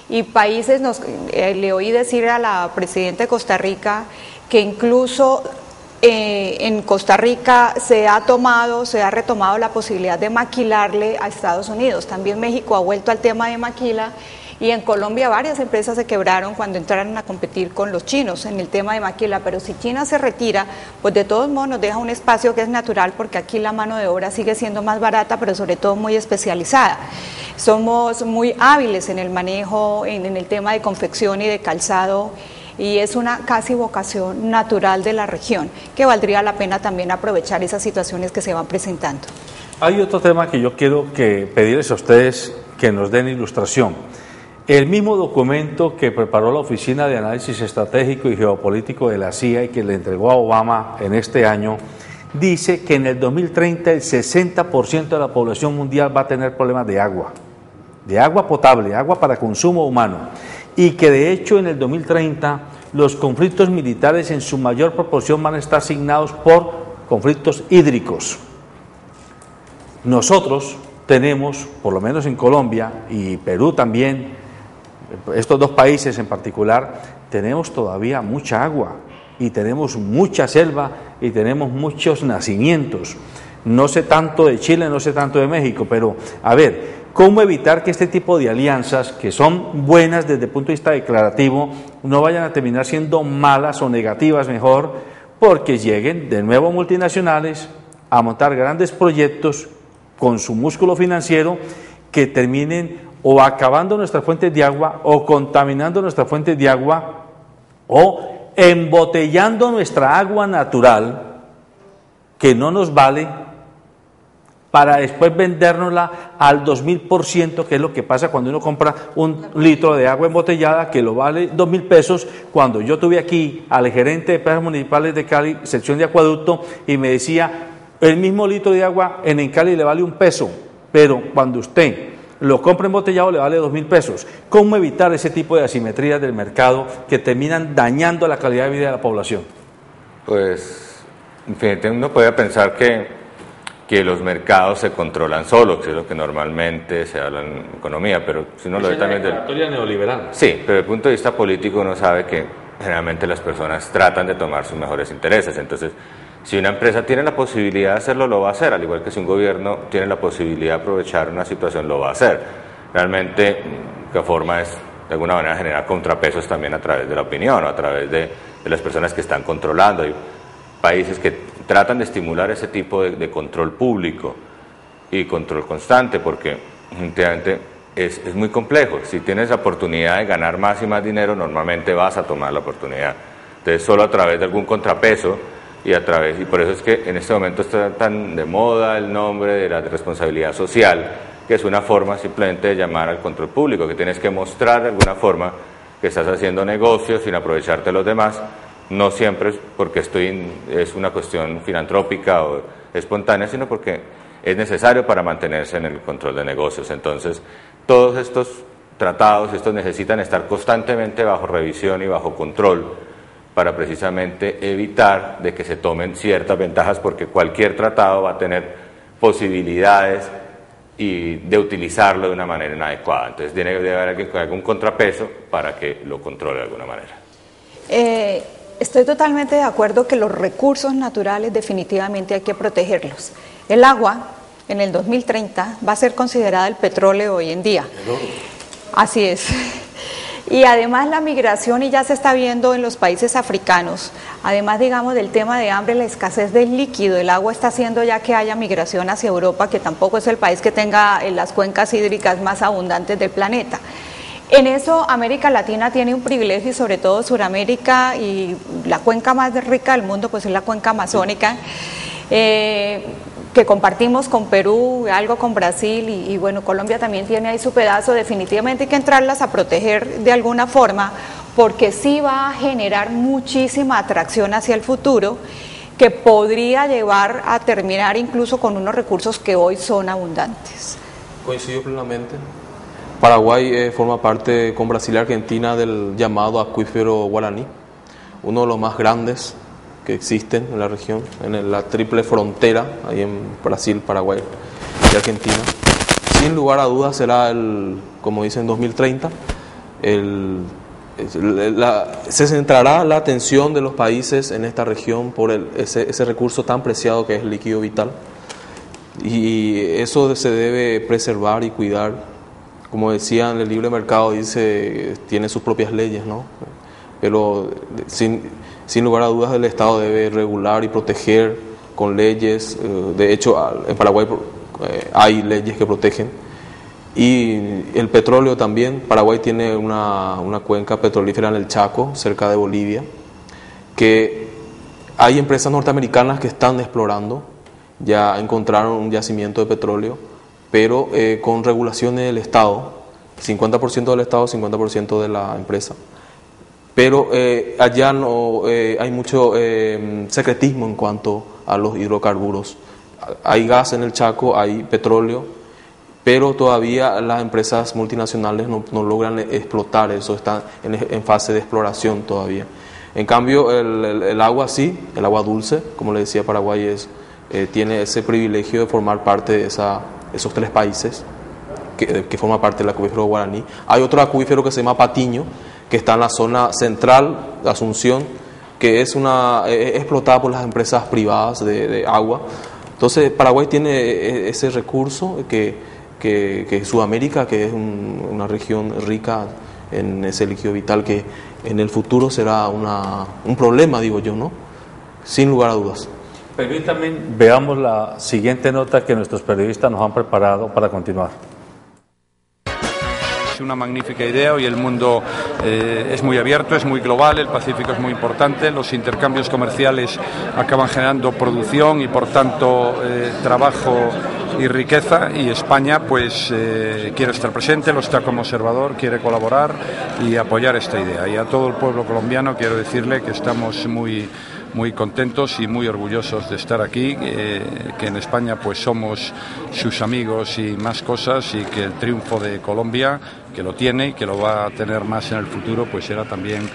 Y países, le oí decir a la presidenta de Costa Rica que incluso en Costa Rica se ha retomado la posibilidad de maquilarle a Estados Unidos. También México ha vuelto al tema de maquila. Y en Colombia varias empresas se quebraron cuando entraron a competir con los chinos en el tema de maquila, pero si China se retira, pues de todos modos nos deja un espacio que es natural, porque aquí la mano de obra sigue siendo más barata, pero sobre todo muy especializada. Somos muy hábiles en el manejo, en el tema de confección y de calzado, y es una casi vocación natural de la región, que valdría la pena también aprovechar esas situaciones que se van presentando. Hay otro tema que yo quiero pedirles a ustedes que nos den ilustración. El mismo documento que preparó la Oficina de Análisis Estratégico y Geopolítico de la CIA y que le entregó a Obama en este año, dice que en el 2030 el 60% de la población mundial va a tener problemas de agua potable, agua para consumo humano, y que de hecho en el 2030 los conflictos militares en su mayor proporción van a estar asignados por conflictos hídricos. Nosotros tenemos, por lo menos en Colombia y Perú también, estos dos países en particular, tenemos todavía mucha agua y tenemos mucha selva y tenemos muchos nacimientos. No sé tanto de Chile, no sé tanto de México, pero a ver, ¿cómo evitar que este tipo de alianzas, que son buenas desde el punto de vista declarativo, no vayan a terminar siendo malas o negativas mejor, porque lleguen de nuevo multinacionales a montar grandes proyectos con su músculo financiero que terminen o acabando nuestras fuentes de agua, o contaminando nuestras fuentes de agua, o embotellando nuestra agua natural, que no nos vale, para después vendérnosla al 2000%, que es lo que pasa cuando uno compra un litro de agua embotellada que lo vale 2.000 pesos, cuando yo tuve aquí al gerente de Empresas Municipales de Cali, sección de acueducto, y me decía, el mismo litro de agua en Cali le vale 1 peso, pero cuando usted lo compra embotellado le vale 2.000 pesos. ¿Cómo evitar ese tipo de asimetrías del mercado que terminan dañando la calidad de vida de la población? Pues, en fin, uno puede pensar que los mercados se controlan solos, que es lo que normalmente se habla en economía, pero si uno lo ve también la teoría neoliberal. Sí, pero desde el punto de vista político uno sabe que generalmente las personas tratan de tomar sus mejores intereses, entonces si una empresa tiene la posibilidad de hacerlo, lo va a hacer, al igual que si un gobierno tiene la posibilidad de aprovechar una situación, lo va a hacer. Realmente, la forma es, de alguna manera, generar contrapesos también a través de la opinión o a través de las personas que están controlando. Hay países que tratan de estimular ese tipo de control público y control constante, porque efectivamente es muy complejo. Si tienes la oportunidad de ganar más y más dinero, normalmente vas a tomar la oportunidad. Entonces, solo a través de algún contrapeso y por eso es que en este momento está tan de moda el nombre de la responsabilidad social, que es una forma simplemente de llamar al control público, que tienes que mostrar de alguna forma que estás haciendo negocios sin aprovecharte de los demás, no siempre porque es una cuestión filantrópica o espontánea, sino porque es necesario para mantenerse en el control de negocios. Entonces, todos estos tratados, estos necesitan estar constantemente bajo revisión y bajo control, para precisamente evitar de que se tomen ciertas ventajas, porque cualquier tratado va a tener posibilidades y de utilizarlo de una manera inadecuada. Entonces debe haber alguien con algún contrapeso para que lo controle de alguna manera. Estoy totalmente de acuerdo que los recursos naturales definitivamente hay que protegerlos. El agua en el 2030 va a ser considerada el petróleo hoy en día. Así es. Y además la migración, y ya se está viendo en los países africanos, además digamos del tema de hambre, la escasez del líquido, el agua está haciendo ya que haya migración hacia Europa, que tampoco es el país que tenga las cuencas hídricas más abundantes del planeta. En eso América Latina tiene un privilegio, y sobre todo Sudamérica, y la cuenca más rica del mundo pues es la cuenca amazónica, que compartimos con Perú, algo con Brasil, y bueno, Colombia también tiene ahí su pedazo. Definitivamente hay que entrarlas a proteger de alguna forma, porque sí va a generar muchísima atracción hacia el futuro, que podría llevar a terminar incluso con unos recursos que hoy son abundantes. Coincido plenamente. Paraguay forma parte con Brasil y Argentina del llamado acuífero Guaraní, uno de los más grandes que existen en la región, en la triple frontera, ahí en Brasil, Paraguay y Argentina. Sin lugar a dudas será, como dicen, 2030, se centrará la atención de los países en esta región por ese recurso tan preciado que es el líquido vital, y eso se debe preservar y cuidar. Como decían, el libre mercado tiene sus propias leyes, ¿no? Pero sin lugar a dudas el Estado debe regular y proteger con leyes. De hecho, en Paraguay hay leyes que protegen. Y el petróleo también. Paraguay tiene una cuenca petrolífera en el Chaco, cerca de Bolivia, que hay empresas norteamericanas que están explorando, ya encontraron un yacimiento de petróleo, pero con regulaciones del Estado, 50% del Estado, 50% de la empresa. Pero allá no hay mucho secretismo en cuanto a los hidrocarburos. Hay gas en el Chaco, hay petróleo, pero todavía las empresas multinacionales no logran explotar eso, están en fase de exploración todavía. En cambio, el agua sí, el agua dulce, como le decía, Paraguay tiene ese privilegio de formar parte de esos tres países que forma parte del acuífero Guaraní. Hay otro acuífero que se llama Patiño, que está en la zona central de Asunción, que es explotada por las empresas privadas de agua. Entonces Paraguay tiene ese recurso que Sudamérica, que es una región rica en ese líquido vital, que en el futuro será un problema, digo yo, ¿no? Sin lugar a dudas. Permítanme, veamos la siguiente nota que nuestros periodistas nos han preparado para continuar. Es una magnífica idea. Hoy el mundo es muy abierto, es muy global, el Pacífico es muy importante, los intercambios comerciales acaban generando producción y por tanto trabajo y riqueza, y España pues quiere estar presente, lo está como observador, quiere colaborar y apoyar esta idea. Y a todo el pueblo colombiano quiero decirle que estamos muy contentos y muy orgullosos de estar aquí, que en España pues somos sus amigos y más cosas, y que el triunfo de Colombia, que lo tiene y que lo va a tener más en el futuro, pues será también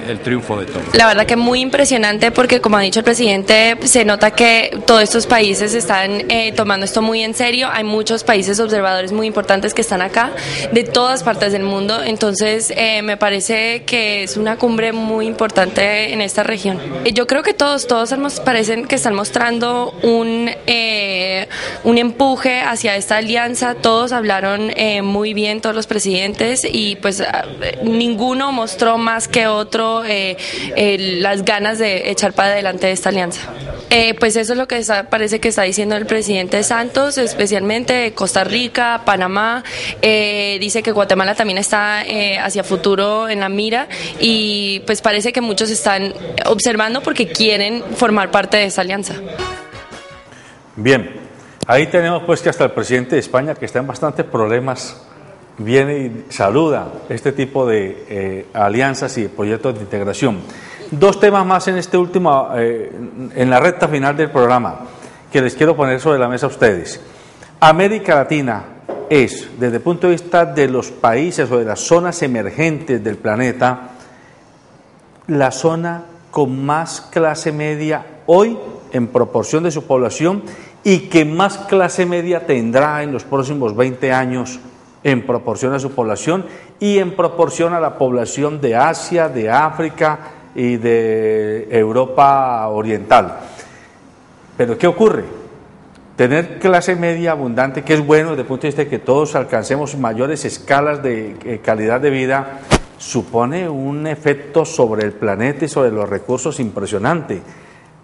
el triunfo de todos. La verdad que muy impresionante, porque como ha dicho el presidente, se nota que todos estos países están tomando esto muy en serio. Hay muchos países observadores muy importantes que están acá, de todas partes del mundo, entonces me parece que es una cumbre muy importante en esta región. Yo creo que todos parecen que están mostrando un empuje hacia esta alianza. Todos hablaron muy bien, todos los presidentes, y pues ninguno mostró más que otro las ganas de echar para adelante esta alianza. Pues eso es lo que parece que está diciendo el presidente Santos, especialmente Costa Rica, Panamá. Dice que Guatemala también está hacia futuro en la mira, y pues parece que muchos están observando porque quieren formar parte de esa alianza. Bien, ahí tenemos pues que hasta el presidente de España, que está en bastantes problemas, viene y saluda este tipo de alianzas y proyectos de integración. Dos temas más en este último, en la recta final del programa, que les quiero poner sobre la mesa a ustedes. América Latina es, desde el punto de vista de los países o de las zonas emergentes del planeta, la zona con más clase media hoy en proporción de su población y que más clase media tendrá en los próximos 20 años en proporción a su población y en proporción a la población de Asia, de África y de Europa Oriental. Pero ¿qué ocurre? Tener clase media abundante, que es bueno desde el punto de vista de que todos alcancemos mayores escalas de calidad de vida, supone un efecto sobre el planeta y sobre los recursos impresionante.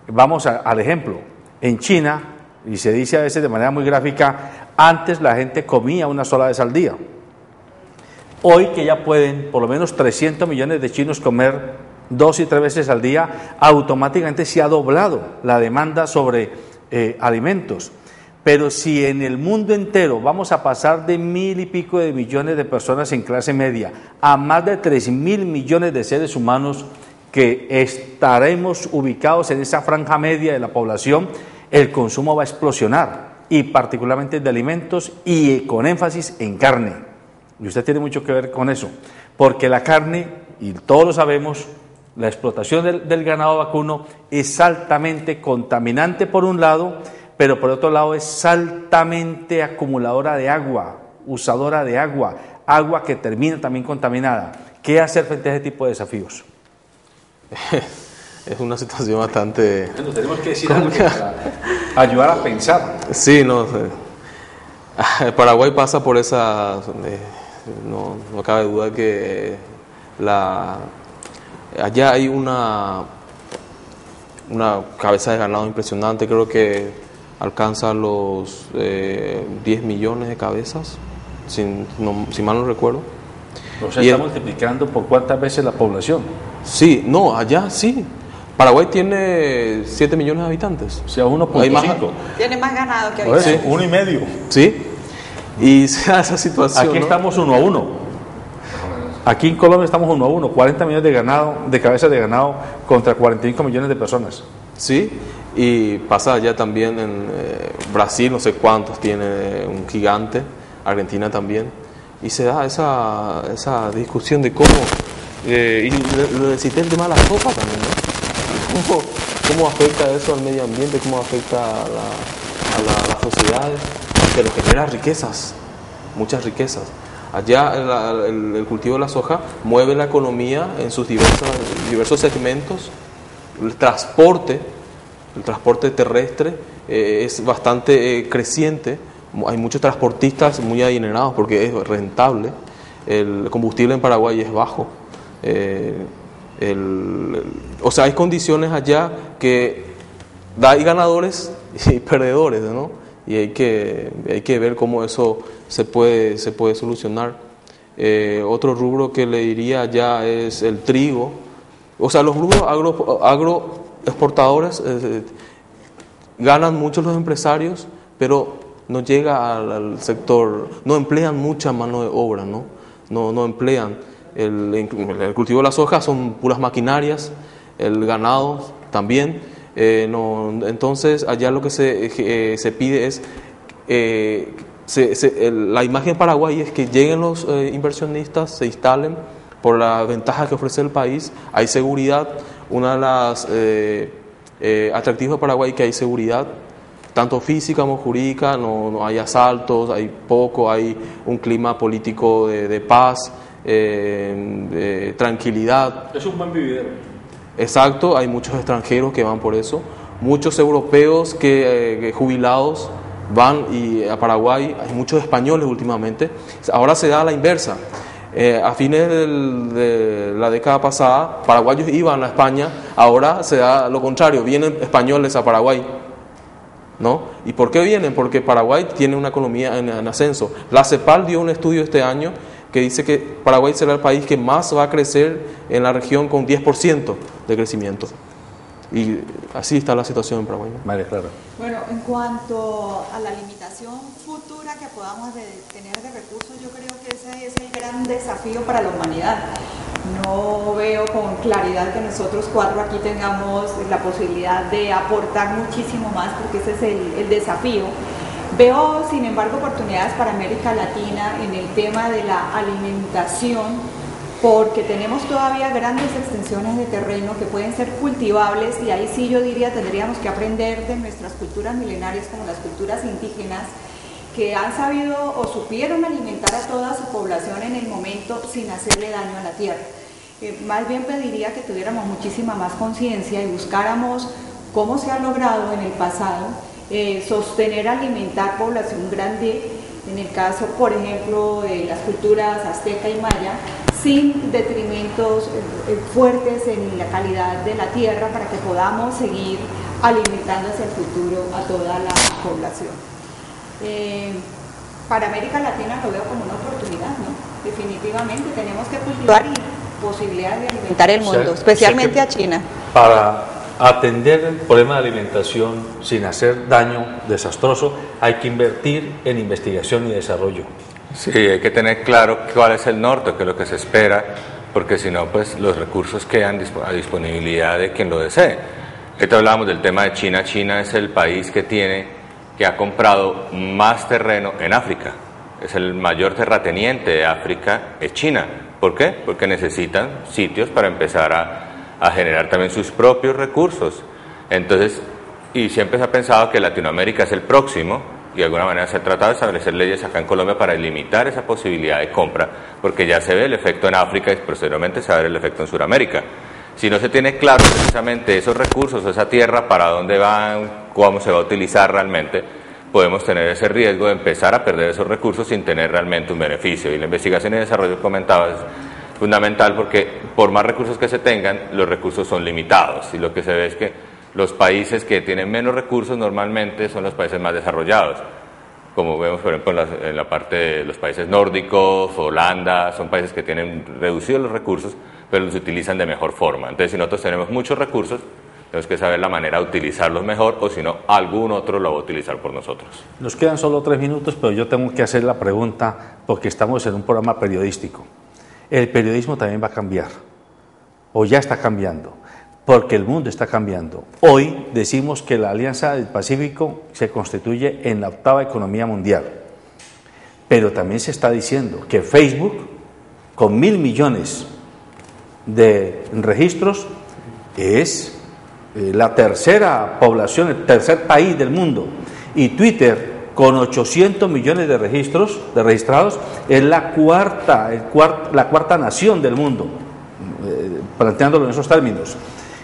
Vamos al ejemplo. En China, y se dice a veces de manera muy gráfica, antes la gente comía una sola vez al día. Hoy que ya pueden por lo menos 300 millones de chinos comer 2 y 3 veces al día, automáticamente se ha doblado la demanda sobre alimentos. Pero si en el mundo entero vamos a pasar de 1.000 y pico de millones de personas en clase media a más de 3.000 millones de seres humanos que estaremos ubicados en esa franja media de la población, el consumo va a explosionar, y particularmente de alimentos y con énfasis en carne. Y usted tiene mucho que ver con eso, porque la carne, y todos lo sabemos, la explotación del ganado vacuno es altamente contaminante por un lado, pero por otro lado es altamente acumuladora de agua, usadora de agua, agua que termina también contaminada. ¿Qué hacer frente a ese tipo de desafíos? Es una situación bastante... Bueno, tenemos que decir algo para ayudar a pensar. Sí, no sé. Paraguay pasa por esa... no cabe duda que allá hay una cabeza de ganado impresionante, creo que alcanza los 10 millones de cabezas, si mal no recuerdo. O sea, está multiplicando por cuántas veces la población. Sí, no, allá sí. Paraguay tiene 7 millones de habitantes. O sea, 1.5. Tiene más ganado que habitantes. Sí, 1,5. Sí, y se da esa situación. Aquí ¿no? estamos 1-1. Aquí en Colombia estamos 1-1, 40 millones de cabezas de ganado contra 45 millones de personas. Sí, y pasa allá también en Brasil, no sé cuántos tiene un gigante, Argentina también, y se da esa discusión de cómo, y lo cité el tema de la sopa también, ¿no? ¿Cómo afecta eso al medio ambiente, cómo afecta a las sociedades, pero genera riquezas, muchas riquezas. Allá el cultivo de la soja mueve la economía en sus diversos segmentos. El transporte terrestre es bastante creciente. Hay muchos transportistas muy adinerados porque es rentable. El combustible en Paraguay es bajo. O sea, hay condiciones allá que hay ganadores y perdedores, ¿no? Y hay que ver cómo eso se puede solucionar. Otro rubro que le diría ya es el trigo. O sea, los rubros agroexportadores ganan mucho los empresarios, pero no llega al sector, no emplean mucha mano de obra, no emplean. El cultivo de la soja son puras maquinarias, el ganado también. Entonces allá lo que se pide es la imagen de Paraguay es que lleguen los inversionistas, se instalen por la ventaja que ofrece el país. Hay seguridad, una de las atractivos de Paraguay es que hay seguridad tanto física como jurídica, no hay asaltos, hay un clima político de paz, tranquilidad. Es un buen vividero. Exacto, hay muchos extranjeros que van por eso, muchos europeos que jubilados van a Paraguay, hay muchos españoles últimamente. Ahora se da la inversa. A fines de la década pasada, paraguayos iban a España, ahora se da lo contrario, vienen españoles a Paraguay, ¿no? ¿Y por qué vienen? Porque Paraguay tiene una economía en ascenso. La CEPAL dio un estudio este año que dice que Paraguay será el país que más va a crecer en la región con 10% de crecimiento. Y así está la situación en Paraguay, ¿no? María Clara. Bueno, en cuanto a la limitación futura que podamos tener de recursos, yo creo que ese es el gran desafío para la humanidad. No veo con claridad que nosotros cuatro aquí tengamos la posibilidad de aportar muchísimo más, porque ese es el desafío. Veo, sin embargo, oportunidades para América Latina en el tema de la alimentación porque tenemos todavía grandes extensiones de terreno que pueden ser cultivables, y ahí sí yo diría tendríamos que aprender de nuestras culturas milenarias como las culturas indígenas, que han sabido o supieron alimentar a toda su población en el momento sin hacerle daño a la tierra. Más bien pediría que tuviéramos muchísima más conciencia y buscáramos cómo se ha logrado en el pasado sostener, alimentar población grande, en el caso, por ejemplo, de las culturas azteca y maya, sin detrimentos fuertes en la calidad de la tierra, para que podamos seguir alimentando hacia el futuro a toda la población. Para América Latina lo veo como una oportunidad, ¿no? Definitivamente tenemos que cultivar y posibilidades de alimentar el mundo, especialmente a China. Para atender el problema de alimentación sin hacer daño desastroso, hay que invertir en investigación y desarrollo. Sí, hay que tener claro cuál es el norte, qué es lo que se espera, porque si no, pues los recursos quedan a disponibilidad de quien lo desee. Ahorita hablábamos del tema de China. China es el país que ha comprado más terreno en África. Es el mayor terrateniente de África, es China. ¿Por qué? Porque necesitan sitios para empezar a generar también sus propios recursos. Entonces, y siempre se ha pensado que Latinoamérica es el próximo, y de alguna manera se ha tratado de establecer leyes acá en Colombia para limitar esa posibilidad de compra, porque ya se ve el efecto en África y posteriormente se va a ver el efecto en Sudamérica. Si no se tiene claro precisamente esos recursos, esa tierra, para dónde van, cómo se va a utilizar realmente, podemos tener ese riesgo de empezar a perder esos recursos sin tener realmente un beneficio. Y la investigación y desarrollo, comentaba, es fundamental, porque por más recursos que se tengan, los recursos son limitados, y lo que se ve es que los países que tienen menos recursos normalmente son los países más desarrollados, como vemos por ejemplo en la parte de los países nórdicos, Holanda, son países que tienen reducidos los recursos, pero los utilizan de mejor forma. Entonces, si nosotros tenemos muchos recursos, tenemos que saber la manera de utilizarlos mejor, o si no, algún otro lo va a utilizar por nosotros. Nos quedan solo 3 minutos, pero yo tengo que hacer la pregunta, porque estamos en un programa periodístico. El periodismo también va a cambiar, o ya está cambiando, porque el mundo está cambiando. Hoy decimos que la Alianza del Pacífico se constituye en la 8ª economía mundial, pero también se está diciendo que Facebook, con 1.000 millones de registros, es la tercera población, el tercer país del mundo, y Twitter, con 800 millones de registrados, es la cuarta nación del mundo, planteándolo en esos términos.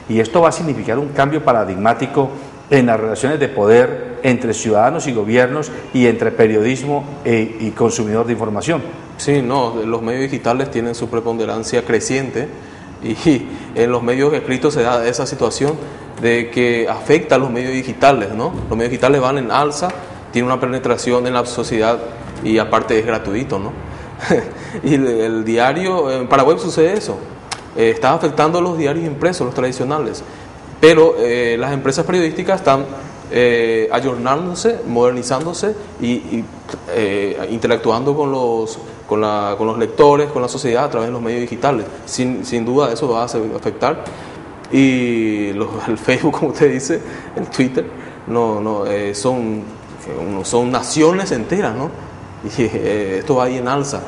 Y esto va a significar un cambio paradigmático en las relaciones de poder entre ciudadanos y gobiernos, y entre periodismo y consumidor de información. Sí, no, los medios digitales tienen su preponderancia creciente, y en los medios escritos se da esa situación de que afecta a los medios digitales, ¿no? Los medios digitales van en alza, tienen una penetración en la sociedad, y aparte es gratuito, ¿no? Y el diario, en Paraguay sucede eso. Está afectando a los diarios impresos, los tradicionales, pero las empresas periodísticas están ayornándose, modernizándose y interactuando con los lectores, con la sociedad a través de los medios digitales. Sin duda eso va a afectar. Y el Facebook, como usted dice, el Twitter, son naciones enteras, ¿no? Y esto va ahí en alza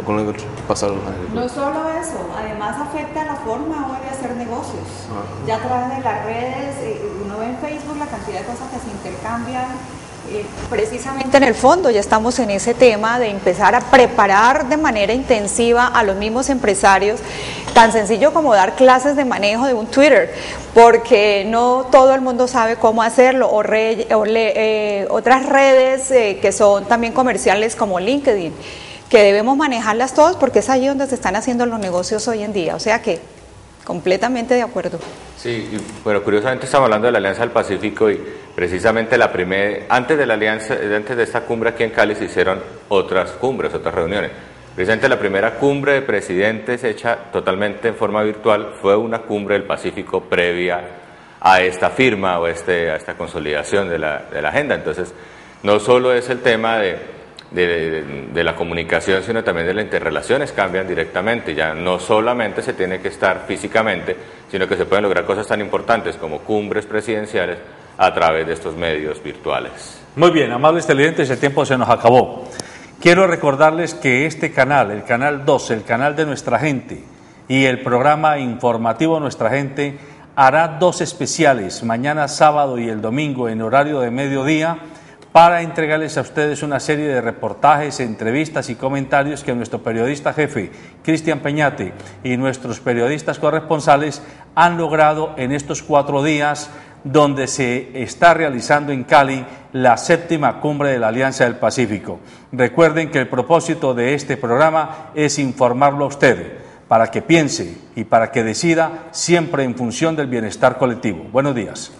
con lo que pasa. No solo eso, además afecta la forma hoy de hacer negocios. Ya a través de las redes, uno ve en Facebook la cantidad de cosas que se intercambian. Precisamente en el fondo ya estamos en ese tema de empezar a preparar de manera intensiva a los mismos empresarios, tan sencillo como dar clases de manejo de un Twitter, porque no todo el mundo sabe cómo hacerlo, otras redes que son también comerciales como LinkedIn, que debemos manejarlas todos, porque es allí donde se están haciendo los negocios hoy en día. O sea que completamente de acuerdo. Sí, bueno, curiosamente estamos hablando de la Alianza del Pacífico, y precisamente antes de esta cumbre aquí en Cali se hicieron otras cumbres, otras reuniones. Precisamente la primera cumbre de presidentes hecha totalmente en forma virtual fue una cumbre del Pacífico previa a esta firma o a esta consolidación de la agenda. Entonces, no solo es el tema de la comunicación, sino también de las interrelaciones cambian directamente. Ya no solamente se tiene que estar físicamente, sino que se pueden lograr cosas tan importantes como cumbres presidenciales a través de estos medios virtuales. Muy bien, amables televidentes, el tiempo se nos acabó. Quiero recordarles que este canal, el canal 2, el canal de Nuestra Gente y el programa informativo Nuestra Gente hará 2 especiales, mañana sábado y el domingo en horario de mediodía, para entregarles a ustedes una serie de reportajes, entrevistas y comentarios que nuestro periodista jefe, Cristian Peñate, y nuestros periodistas corresponsales han logrado en estos 4 días, donde se está realizando en Cali la 7ª cumbre de la Alianza del Pacífico. Recuerden que el propósito de este programa es informarlo a usted, para que piense y para que decida siempre en función del bienestar colectivo. Buenos días.